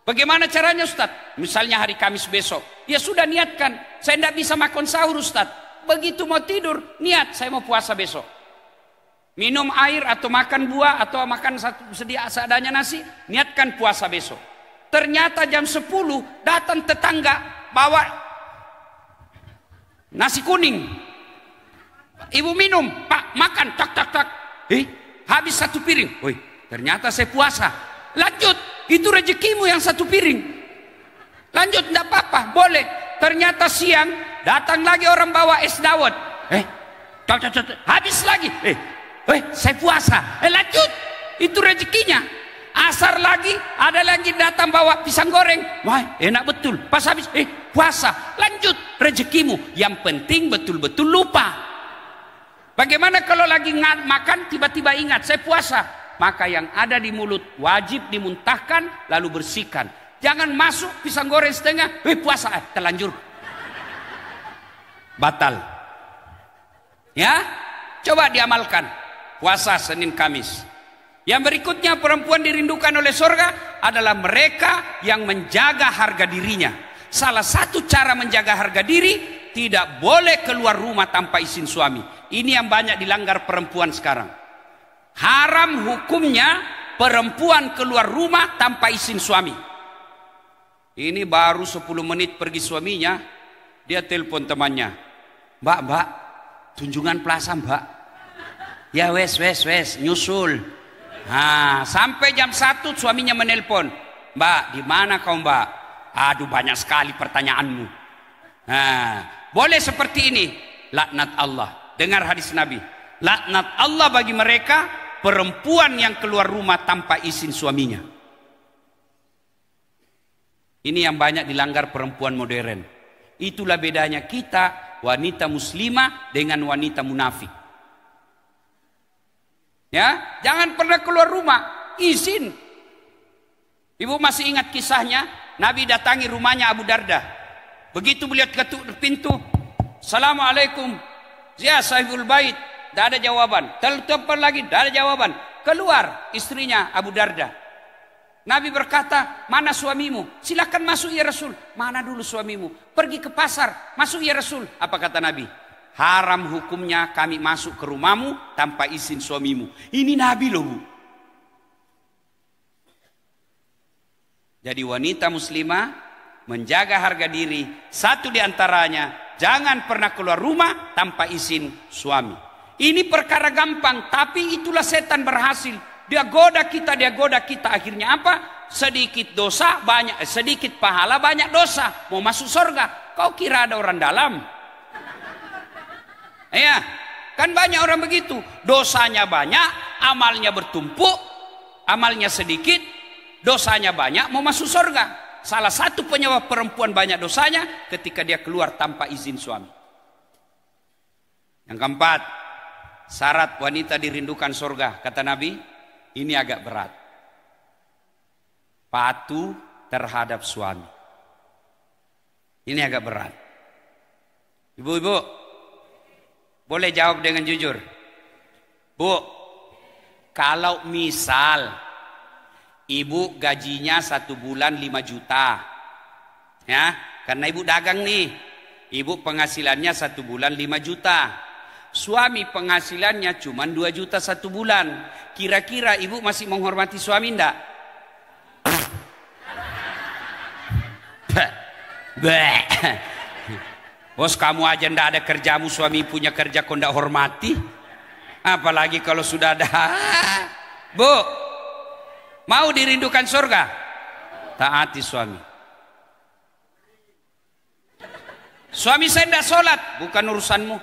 Bagaimana caranya Ustaz? Misalnya hari Kamis besok, ya sudah niatkan. Saya tidak bisa makan sahur Ustaz. Begitu mau tidur, niat saya mau puasa besok. Minum air atau makan buah atau makan seadanya nasi, niatkan puasa besok. Ternyata jam 10 datang tetangga bawa nasi kuning. Ibu minum, Pak makan, tak. Habis 1 piring. Ternyata saya puasa. Lanjut, itu rezekimu yang 1 piring. Lanjut, tidak apa-apa, boleh. Ternyata siang datang lagi orang bawa es dawet. Habis lagi. Saya puasa. Lanjut, itu rezekinya. Asar lagi, ada lagi datang bawa pisang goreng. Wah, enak betul. Pas habis, puasa. Lanjut, rezekimu. Yang penting betul-betul lupa. Bagaimana kalau lagi makan tiba-tiba ingat saya puasa? Maka yang ada di mulut wajib dimuntahkan lalu bersihkan. Jangan masuk pisang goreng setengah, puasa, terlanjur. Batal. Ya, coba diamalkan. Puasa Senin Kamis. Yang berikutnya perempuan dirindukan oleh surga adalah mereka yang menjaga harga dirinya. Salah satu cara menjaga harga diri, tidak boleh keluar rumah tanpa izin suami. Ini yang banyak dilanggar perempuan sekarang. Haram hukumnya perempuan keluar rumah tanpa izin suami. Ini baru 10 menit pergi suaminya, dia telepon temannya. Mbak, tunjungan plaza Mbak. Ya wes, nyusul. Sampai jam 1 suaminya menelpon. Mbak, di mana kau Mbak? Aduh, banyak sekali pertanyaanmu. Boleh seperti ini. Laknat Allah. Dengar hadis Nabi. Laknat Allah bagi mereka perempuan yang keluar rumah tanpa izin suaminya. Ini yang banyak dilanggar perempuan modern. Itulah bedanya kita wanita muslimah dengan wanita munafik. Ya, jangan pernah keluar rumah, izin. Ibu masih ingat kisahnya? Nabi datangi rumahnya Abu Darda. Begitu beliau ketuk pintu, Assalamualaikum. Ya sahibul bait, tidak ada jawaban. Telepon lagi, tidak ada jawaban. Keluar istrinya Abu Darda. Nabi berkata, mana suamimu? Silakan masuk ya Rasul. Mana dulu suamimu? Pergi ke pasar, masuk ya Rasul. Apa kata Nabi? Haram hukumnya kami masuk ke rumahmu tanpa izin suamimu. Ini Nabi loh Bu. Jadi wanita muslimah menjaga harga diri. Satu diantaranya, jangan pernah keluar rumah tanpa izin suami. Ini perkara gampang, tapi itulah setan berhasil. Dia goda kita. Akhirnya apa? Sedikit dosa, sedikit pahala, banyak dosa. Mau masuk surga. Kau kira ada orang dalam? Ya, kan banyak orang begitu. Dosanya banyak, amalnya bertumpuk. Amalnya sedikit, dosanya banyak, mau masuk surga. salah satu penyebab perempuan banyak dosanya ketika dia keluar tanpa izin suami. Yang keempat, syarat wanita dirindukan surga. Kata Nabi, ini agak berat. Patuh terhadap suami. Ini agak berat. Ibu-ibu, boleh jawab dengan jujur. Bu, kalau misal ibu gajinya 1 bulan 5 juta. Ya, karena ibu dagang nih. Ibu penghasilannya 1 bulan 5 juta. Suami penghasilannya cuma 2 juta 1 bulan. Kira-kira ibu masih menghormati suami enggak? Bos, kamu aja ndak ada kerjamu, suami punya kerja kau ndak hormati. Apalagi kalau sudah ada. Bu, mau dirindukan surga? Taati suami. Suami saya ndak sholat, bukan urusanmu.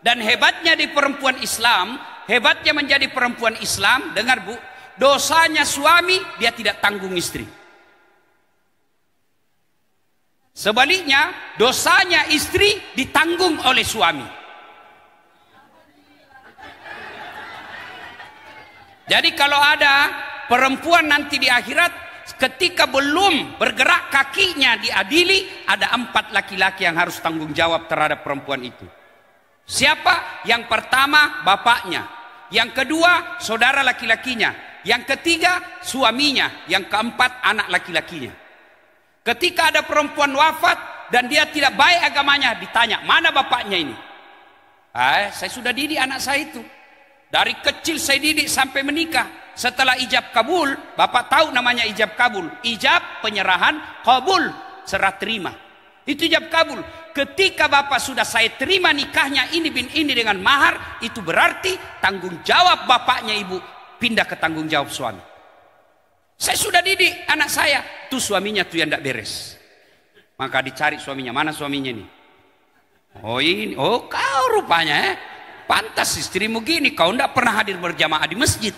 Dan hebatnya di perempuan Islam, hebatnya menjadi perempuan Islam, dengar bu, dosanya suami dia tidak tanggung istri. Sebaliknya, dosanya istri ditanggung oleh suami. Jadi kalau ada perempuan nanti di akhirat, ketika belum bergerak kakinya diadili, ada 4 laki-laki yang harus tanggung jawab terhadap perempuan itu. Siapa? Yang pertama bapaknya, yang kedua saudara laki-lakinya, yang ketiga suaminya, yang keempat anak laki-lakinya. Ketika ada perempuan wafat dan dia tidak baik agamanya, ditanya, mana bapaknya ini? Saya sudah didik anak saya itu. Dari kecil saya didik sampai menikah. Setelah ijab kabul, bapak tahu namanya ijab kabul. Ijab penyerahan, kabul serah terima. Itu ijab kabul. Ketika bapak sudah saya terima nikahnya ini bin ini dengan mahar, itu berarti tanggung jawab bapaknya ibu pindah ke tanggung jawab suami. Saya sudah didik anak saya, tuh suaminya tuh yang tidak beres. Maka dicari suaminya, mana suaminya ini? Oh ini, oh kau rupanya pantas istrimu gini, kau tidak pernah hadir berjamaah di masjid.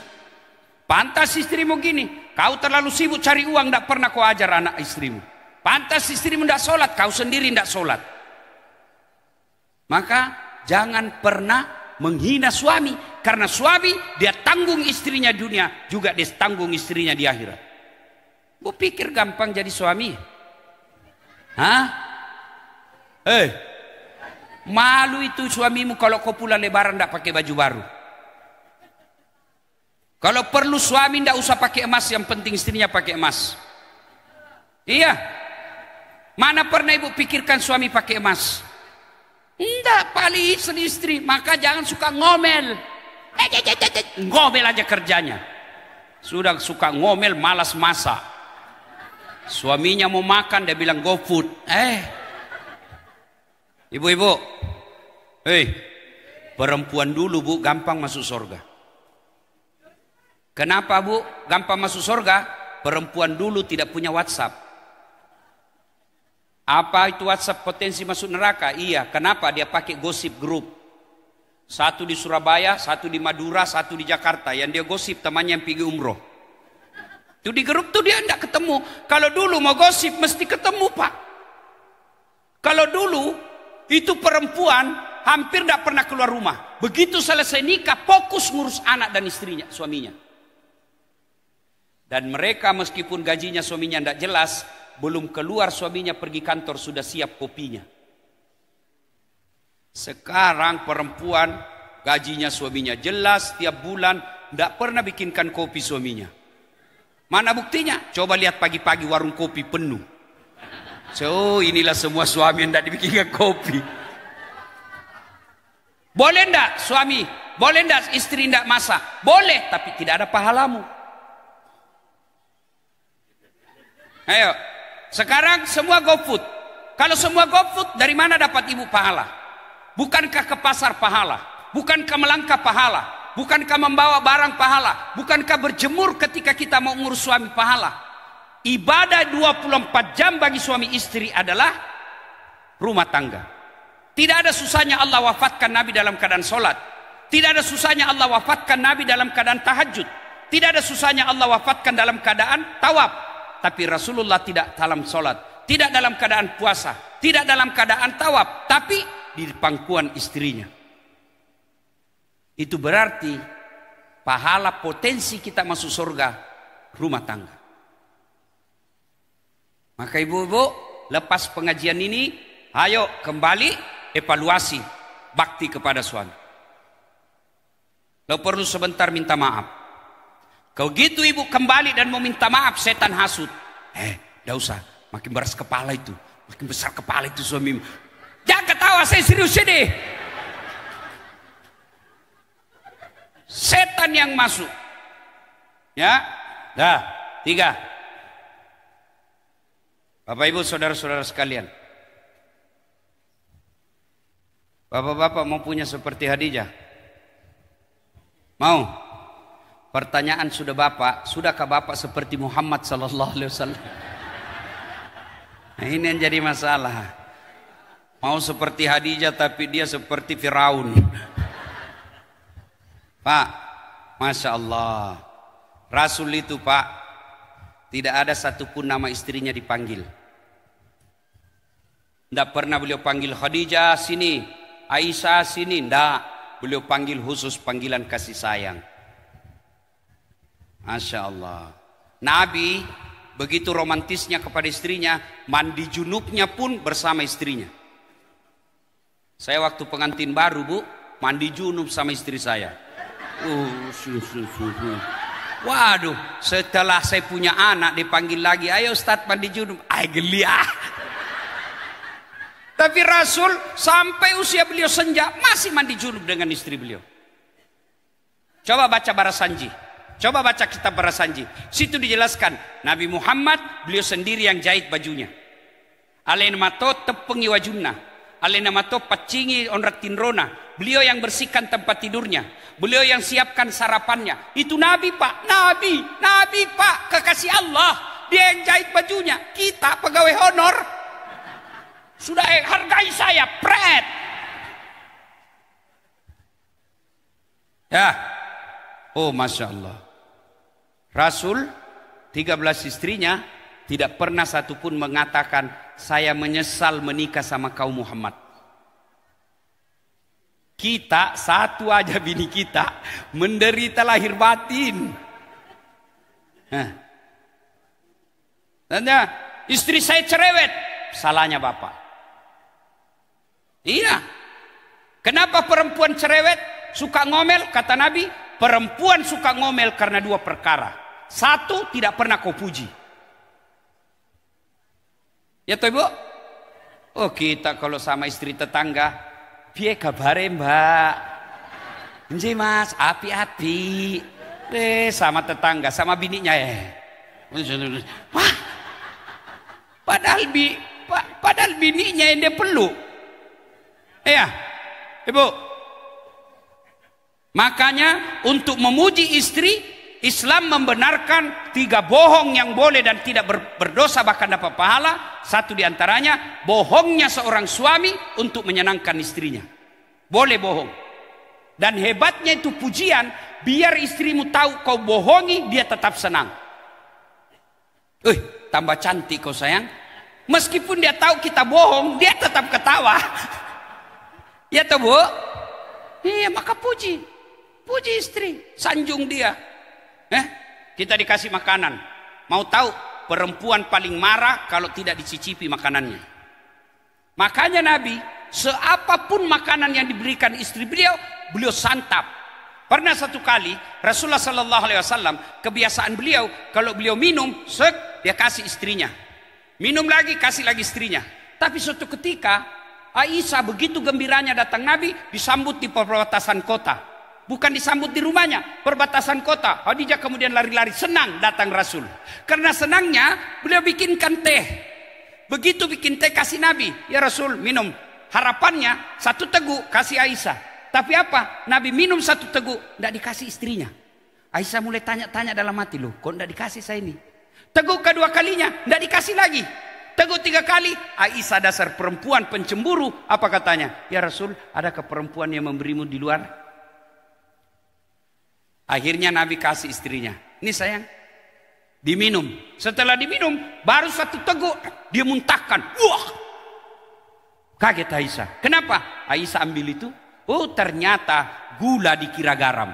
Pantas istrimu gini, kau terlalu sibuk cari uang, tidak pernah kau ajar anak istrimu. Pantas istrimu tidak sholat, kau sendiri tidak sholat. Maka jangan pernah menghina suami, karena suami dia tanggung istrinya dunia, juga dia tanggung istrinya di akhirat. Bu pikir gampang jadi suami? Hah? Malu itu suamimu kalau kau pulang lebaran tidak pakai baju baru. Kalau perlu suami tidak usah pakai emas, yang penting istrinya pakai emas. Iya. Mana pernah ibu pikirkan suami pakai emas? Enggak, paling istri, maka jangan suka ngomel. Ngomel aja kerjanya. Sudah suka ngomel, malas masak. Suaminya mau makan, dia bilang go food. Ibu-ibu, perempuan dulu bu gampang masuk surga. Kenapa bu gampang masuk surga? Perempuan dulu tidak punya WhatsApp. Apa itu WhatsApp potensi masuk neraka? Iya, kenapa? Dia pakai gosip grup. Satu di Surabaya, satu di Madura, satu di Jakarta. Yang dia gosip temannya yang pergi umroh. Itu di grup tuh dia tidak ketemu. Kalau dulu mau gosip mesti ketemu pak. Kalau dulu itu perempuan hampir tidak pernah keluar rumah. Begitu selesai nikah fokus ngurus anak dan istrinya, suaminya. Dan mereka meskipun gajinya suaminya tidak jelas, belum keluar suaminya pergi kantor sudah siap kopinya. Sekarang perempuan gajinya suaminya jelas, tiap bulan tidak pernah bikinkan kopi suaminya. Mana buktinya? Coba lihat pagi-pagi warung kopi penuh. So inilah semua suami yang tidak dibikinkan kopi. Boleh enggak suami? Boleh enggak istri enggak masak? Boleh, tapi tidak ada pahalamu. Ayo, sekarang semua GoFood. Kalau semua GoFood, dari mana dapat ibu pahala? Bukankah ke pasar pahala? Bukankah melangkah pahala? Bukankah membawa barang pahala? Bukankah berjemur ketika kita mau ngurus suami pahala? Ibadah 24 jam bagi suami istri adalah rumah tangga. Tidak ada susahnya Allah wafatkan Nabi dalam keadaan sholat. Tidak ada susahnya Allah wafatkan Nabi dalam keadaan tahajud. Tidak ada susahnya Allah wafatkan dalam keadaan tawaf. tapi Rasulullah tidak dalam sholat, tidak dalam keadaan puasa, tidak dalam keadaan tawaf, tapi di pangkuan istrinya. Itu berarti pahala potensi kita masuk surga rumah tangga. Maka ibu-ibu, lepas pengajian ini, ayo kembali evaluasi bakti kepada suami. Kalau perlu sebentar minta maaf. Kalau gitu ibu kembali dan mau minta maaf, setan hasut. Dah usah, makin beras kepala itu, makin besar kepala itu suamimu. Jangan ketawa, saya serius ini. Setan yang masuk. Ya, dah, 3. Bapak ibu saudara-saudara sekalian. Bapak-bapak mau punya seperti Khadijah? Mau? Pertanyaan sudah Bapak, sudahkah Bapak seperti Muhammad sallallahu alaihi wasallam? Nah, ini yang jadi masalah. Mau seperti Khadijah tapi dia seperti Firaun. Pak, Masya Allah, Rasul itu Pak, tidak ada satupun nama istrinya dipanggil. Tidak pernah beliau panggil Khadijah sini, Aisyah sini, tidak. Beliau panggil khusus panggilan kasih sayang. Masya Allah. Nabi begitu romantisnya kepada istrinya, mandi junubnya pun bersama istrinya. Saya waktu pengantin baru Bu, mandi junub sama istri saya. Waduh, setelah saya punya anak dipanggil lagi, ayo Ustaz mandi junub. Geli ah. Tapi Rasul sampai usia beliau senja masih mandi junub dengan istri beliau. Coba baca Barasanji. Coba baca kitab Barasanji. Situ dijelaskan Nabi Muhammad beliau sendiri yang jahit bajunya. Alain mato tepengi wajumna. Alain mato pacingi onratin rona. Beliau yang bersihkan tempat tidurnya. Beliau yang siapkan sarapannya. Itu Nabi Pak. Nabi Pak. Kekasih Allah. Dia yang jahit bajunya. Kita pegawai honor. Sudah hargai saya. Pret. Ya. Oh Masya Allah. Rasul 13 istrinya tidak pernah satupun mengatakan saya menyesal menikah sama kau Muhammad. Kita satu aja bini kita menderita lahir batin. Tanya, istri saya cerewet, salahnya bapak. Iya. Kenapa perempuan cerewet suka ngomel? Kata Nabi, perempuan suka ngomel karena 2 perkara. 1, tidak pernah kau puji. Ya toh Ibu? Oh kita kalau sama istri tetangga, piye kabare Mbak? Nggih Mas, api-api. Sama tetangga, sama bininya ya. Wah. Padahal bininya yang dia peluk. Iya. Ibu. Makanya untuk memuji istri, Islam membenarkan 3 bohong yang boleh dan tidak berdosa bahkan dapat pahala. 1 diantaranya bohongnya seorang suami untuk menyenangkan istrinya. Boleh bohong. Dan hebatnya itu pujian, biar istrimu tahu kau bohongi, dia tetap senang. Tambah cantik kau sayang. Meskipun dia tahu kita bohong, dia tetap ketawa. Ya toh Bu? Iya, maka puji istri, sanjung dia. Kita dikasih makanan. Mau tahu perempuan paling marah kalau tidak dicicipi makanannya. Makanya Nabi, seapapun makanan yang diberikan istri beliau, beliau santap. Pernah satu kali Rasulullah Sallallahu Alaihi Wasallam, kebiasaan beliau kalau beliau minum, dia kasih istrinya. Minum lagi, kasih lagi istrinya. Tapi suatu ketika Aisyah begitu gembiranya datang Nabi, disambut di perbatasan kota. Bukan disambut di rumahnya, perbatasan kota. Khadijah kemudian lari-lari, senang datang Rasul. Karena senangnya beliau bikinkan teh. Begitu bikin teh kasih Nabi, ya Rasul minum. Harapannya 1 teguk kasih Aisyah. Tapi apa? Nabi minum 1 teguk, tidak dikasih istrinya. Aisyah mulai tanya-tanya dalam hati, loh kok tidak dikasih saya ini? Teguk kedua kalinya, tidak dikasih lagi. Teguk 3 kali, Aisyah dasar perempuan pencemburu. Apa katanya? Ya Rasul, adakah perempuan yang memberimu di luar? Akhirnya Nabi kasih istrinya. Ini sayang, Diminum. Setelah diminum, baru satu teguk dia muntahkan. Wah! Kaget Aisyah. Kenapa? Aisyah ambil itu. Oh, ternyata gula dikira garam.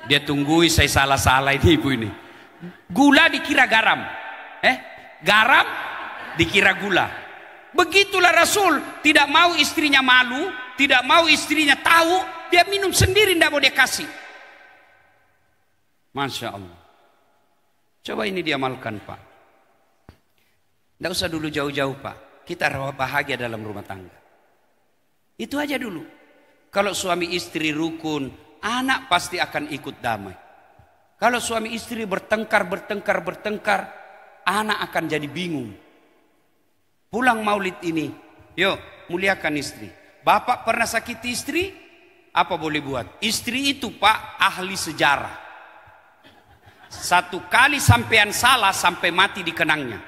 Dia tunggui saya salah-salah ini ibu ini. Gula dikira garam. Garam dikira gula. Begitulah Rasul. Tidak mau istrinya malu. Tidak mau istrinya tahu. Dia minum sendiri, tidak mau dia kasih. Masya Allah. Coba ini diamalkan Pak. Tidak usah dulu jauh-jauh Pak. Kita bahagia dalam rumah tangga. Itu aja dulu. Kalau suami istri rukun, anak pasti akan ikut damai. Kalau suami istri bertengkar, anak akan jadi bingung. Pulang maulid ini, yuk muliakan istri. Bapak pernah sakiti istri? Apa boleh buat? Istri itu Pak ahli sejarah. Satu kali sampean salah sampai mati dikenangnya.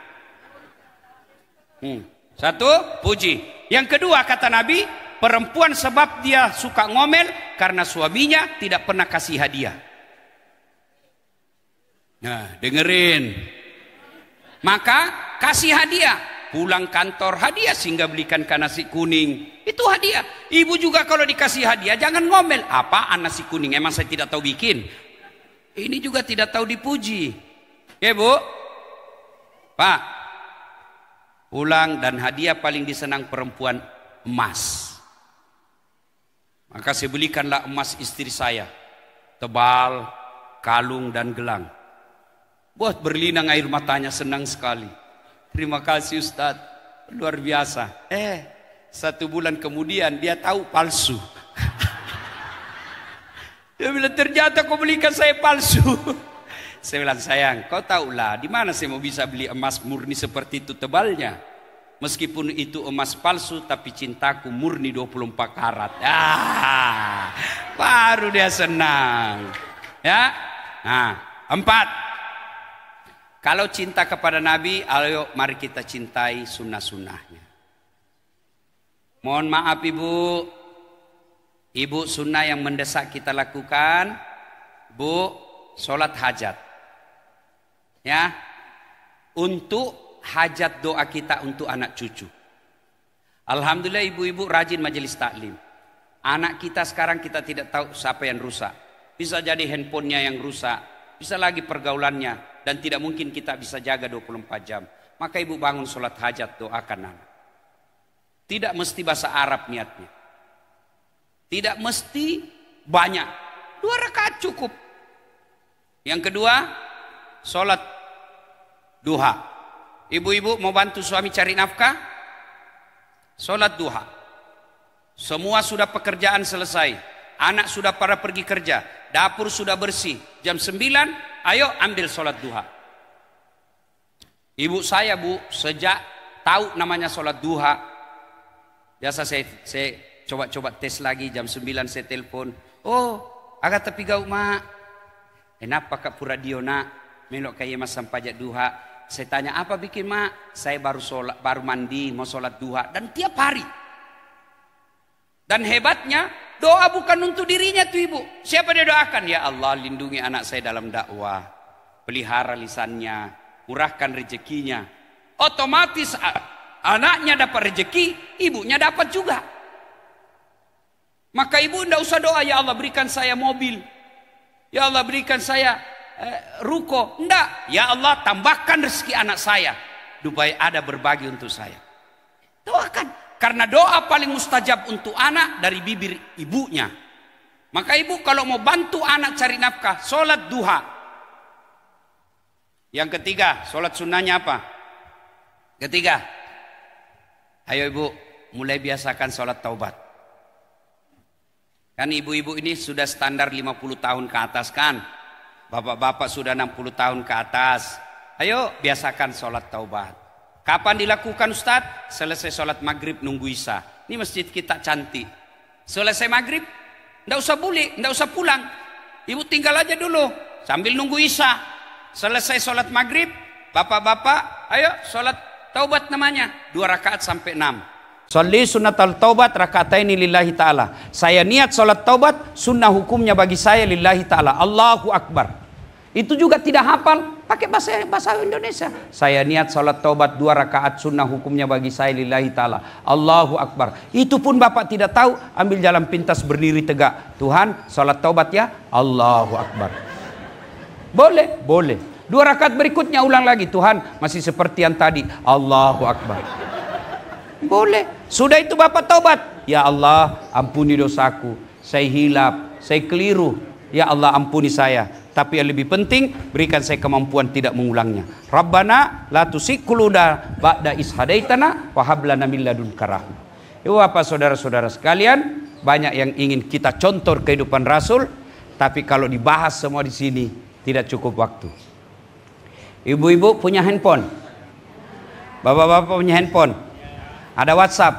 Satu, puji. Yang kedua kata Nabi, perempuan sebab dia suka ngomel karena suaminya tidak pernah kasih hadiah. Nah, dengerin. Maka kasih hadiah. Pulang kantor hadiah sehingga belikan nasi kuning. Itu hadiah. Ibu juga kalau dikasih hadiah jangan ngomel. Apaan nasi kuning? Emang saya tidak tahu bikin? Ini juga tidak tahu dipuji. Ya Bu? Pak, pulang dan hadiah paling disenang perempuan emas. Maka saya belikanlah emas istri saya. Tebal, kalung dan gelang. Buat berlinang air matanya senang sekali. Terima kasih Ustaz. Luar biasa. 1 bulan kemudian dia tahu palsu. Dia bilang ternyata kau belikan saya palsu. Saya bilang sayang, kau tahulah di mana saya mau bisa beli emas murni seperti itu tebalnya. Meskipun itu emas palsu tapi cintaku murni 24 karat. Baru dia senang. Ya. Nah, 4. Kalau cinta kepada Nabi, ayo mari kita cintai sunnah-sunnahnya. Mohon maaf Ibu, sunnah yang mendesak kita lakukan, Bu, sholat hajat. Ya, untuk hajat doa kita untuk anak cucu. Alhamdulillah ibu-ibu rajin majelis taklim. Anak kita sekarang kita tidak tahu siapa yang rusak. Bisa jadi handphonenya yang rusak, bisa lagi pergaulannya, dan tidak mungkin kita bisa jaga 24 jam. Maka ibu bangun sholat hajat, doakan anak. Tidak mesti bahasa Arab niatnya. Tidak mesti banyak. 2 rakaat cukup. Yang kedua, sholat duha. Ibu-ibu mau bantu suami cari nafkah? Sholat duha. Semua sudah pekerjaan selesai. Anak sudah pada pergi kerja. Dapur sudah bersih. Jam 9, ayo ambil sholat duha. Ibu saya Bu, sejak tahu namanya sholat duha, biasa saya coba tes lagi jam 9 saya telepon. Oh, agak tapi gau mak. Kenapa kak pura diona melok kayak mas sampajak duha. Saya tanya apa bikin mak? Saya baru mandi mau sholat duha dan tiap hari. Dan hebatnya doa bukan untuk dirinya tuh ibu. Siapa dia doakan? Ya Allah lindungi anak saya dalam dakwah, pelihara lisannya, murahkan rezekinya. Otomatis anaknya dapat rezeki, ibunya dapat juga. Maka ibu tidak usah doa, ya Allah berikan saya mobil, ya Allah berikan saya ruko. Tidak, ya Allah tambahkan rezeki anak saya supaya ada berbagi untuk saya. Doakan, karena doa paling mustajab untuk anak dari bibir ibunya. Maka ibu kalau mau bantu anak cari nafkah, sholat duha. Yang ketiga, sholat sunnahnya apa? Ketiga, ayo ibu mulai biasakan sholat taubat. Kan ibu-ibu ini sudah standar 50 tahun ke atas kan. Bapak-bapak sudah 60 tahun ke atas. Ayo biasakan sholat taubat. Kapan dilakukan Ustadz? Selesai sholat maghrib nunggu isya. Ini masjid kita cantik. Selesai maghrib, tidak usah tidak usah pulang. Ibu tinggal aja dulu sambil nunggu isya. Selesai sholat maghrib, bapak-bapak ayo sholat taubat namanya. 2 rakaat sampai 6. Sholli sunnatal taubat rakataini lillahi ta'ala. Saya niat sholat taubat, sunnah hukumnya bagi saya lillahi ta'ala. Allahu Akbar. Itu juga tidak hafal, pakai bahasa Indonesia. Saya niat sholat taubat 2 rakaat sunnah, hukumnya bagi saya lillahi ta'ala. Allahu Akbar. Itu pun bapak tidak tahu, ambil jalan pintas berdiri tegak. Tuhan, sholat taubat ya. Allahu Akbar. Boleh, boleh. 2 rakaat berikutnya ulang lagi. Tuhan, masih seperti yang tadi. Allahu Akbar. Boleh. Sudah itu bapak taubat. Ya Allah, ampuni dosaku. Saya hilap, saya keliru. Ya Allah, ampuni saya. Tapi yang lebih penting, berikan saya kemampuan tidak mengulangnya. Rabbana la tuzigh qulubana ba'da idh hadaitana wa hab lana min ladunka rahmah. Ibu bapak saudara-saudara sekalian, banyak yang ingin kita contoh kehidupan Rasul, tapi kalau dibahas semua di sini tidak cukup waktu. Ibu-ibu punya handphone? Bapak-bapak punya handphone? Ada WhatsApp?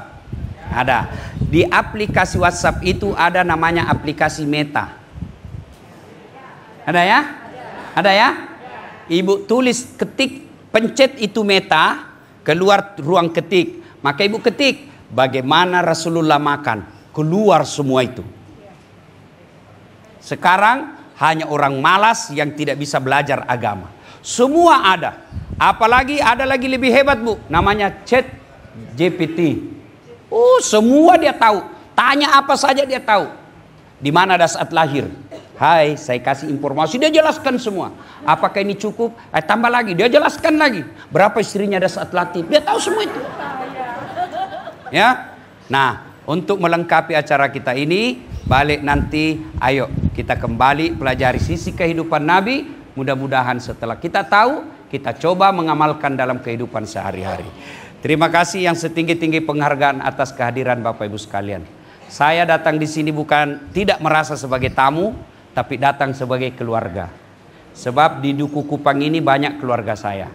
Ada. Di aplikasi WhatsApp itu ada namanya aplikasi Meta. Ada ya? Ada ya? Ibu tulis, ketik, pencet itu Meta, keluar ruang ketik. Maka ibu ketik, bagaimana Rasulullah makan. Keluar semua itu. Sekarang hanya orang malas yang tidak bisa belajar agama. Semua ada. Apalagi ada lagi lebih hebat bu, namanya Chat GPT. Oh, semua dia tahu. Tanya apa saja dia tahu. Di mana ada saat lahir. Hai, saya kasih informasi, dia jelaskan semua. Apakah ini cukup? Tambah lagi, dia jelaskan lagi. Berapa istrinya ada saat latih, dia tahu semua itu. Ya, nah untuk melengkapi acara kita ini, balik nanti, ayo kita kembali pelajari sisi kehidupan Nabi. Mudah-mudahan setelah kita tahu, kita coba mengamalkan dalam kehidupan sehari-hari. Terima kasih yang setinggi-tinggi penghargaan atas kehadiran Bapak Ibu sekalian. Saya datang di sini bukan tidak merasa sebagai tamu, tapi datang sebagai keluarga. Sebab di Duku Kupang ini banyak keluarga saya.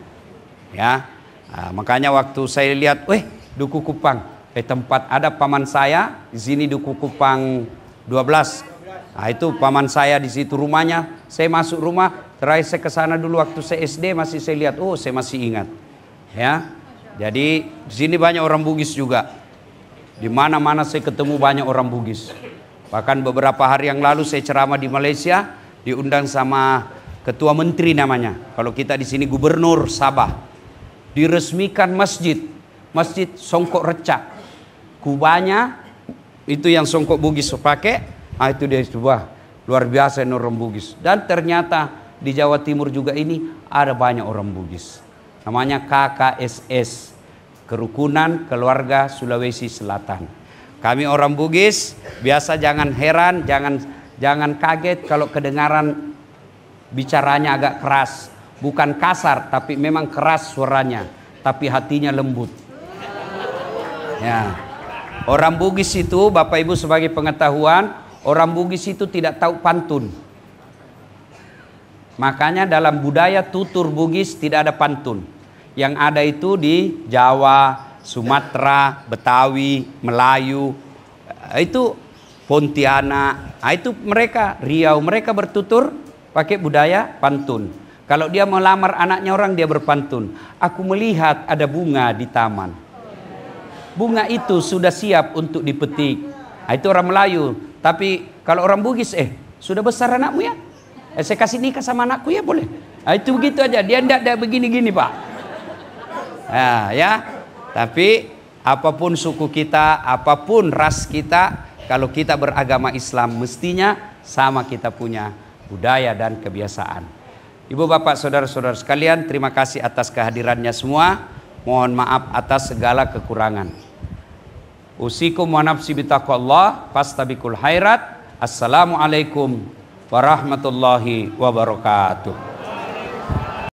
Ya, nah, makanya waktu saya lihat, Duku Kupang, tempat ada paman saya di sini Duku Kupang 12. Nah, itu paman saya di situ rumahnya. Saya masuk rumah, terakhir saya ke sana dulu waktu saya SD, masih saya lihat, saya masih ingat. Ya, jadi di sini banyak orang Bugis juga. Di mana-mana saya ketemu banyak orang Bugis. Bahkan beberapa hari yang lalu saya ceramah di Malaysia, diundang sama ketua menteri namanya. Kalau kita di sini gubernur Sabah. Diresmikan masjid Songkok Recak. Kubahnya itu yang Songkok Bugis pakai. Itu dia sebuah luar biasa orang Bugis. Dan ternyata di Jawa Timur juga ini ada banyak orang Bugis. Namanya KKSS, Kerukunan Keluarga Sulawesi Selatan. Kami orang Bugis, biasa jangan heran, jangan kaget kalau kedengaran bicaranya agak keras. Bukan kasar, tapi memang keras suaranya, tapi hatinya lembut. Ya. Orang Bugis itu, Bapak Ibu sebagai pengetahuan, orang Bugis itu tidak tahu pantun. Makanya dalam budaya tutur Bugis tidak ada pantun. Yang ada itu di Jawa, Sumatera, Betawi, Melayu, itu Pontianak, itu mereka Riau, mereka bertutur pakai budaya pantun. Kalau dia melamar anaknya orang, dia berpantun. Aku melihat ada bunga di taman. Bunga itu sudah siap untuk dipetik. Itu orang Melayu. Tapi kalau orang Bugis, sudah besar anakmu ya? Saya kasih nikah sama anakku ya boleh? Itu begitu aja. Dia tidak begini-gini Pak. Ya. Tapi apapun suku kita, apapun ras kita, kalau kita beragama Islam mestinya sama kita punya budaya dan kebiasaan. Ibu bapak saudara-saudara sekalian, terima kasih atas kehadirannya semua. Mohon maaf atas segala kekurangan. Usikum wa nafsi bitaqwallah fastabiqul khairat. Assalamualaikum warahmatullahi wabarakatuh.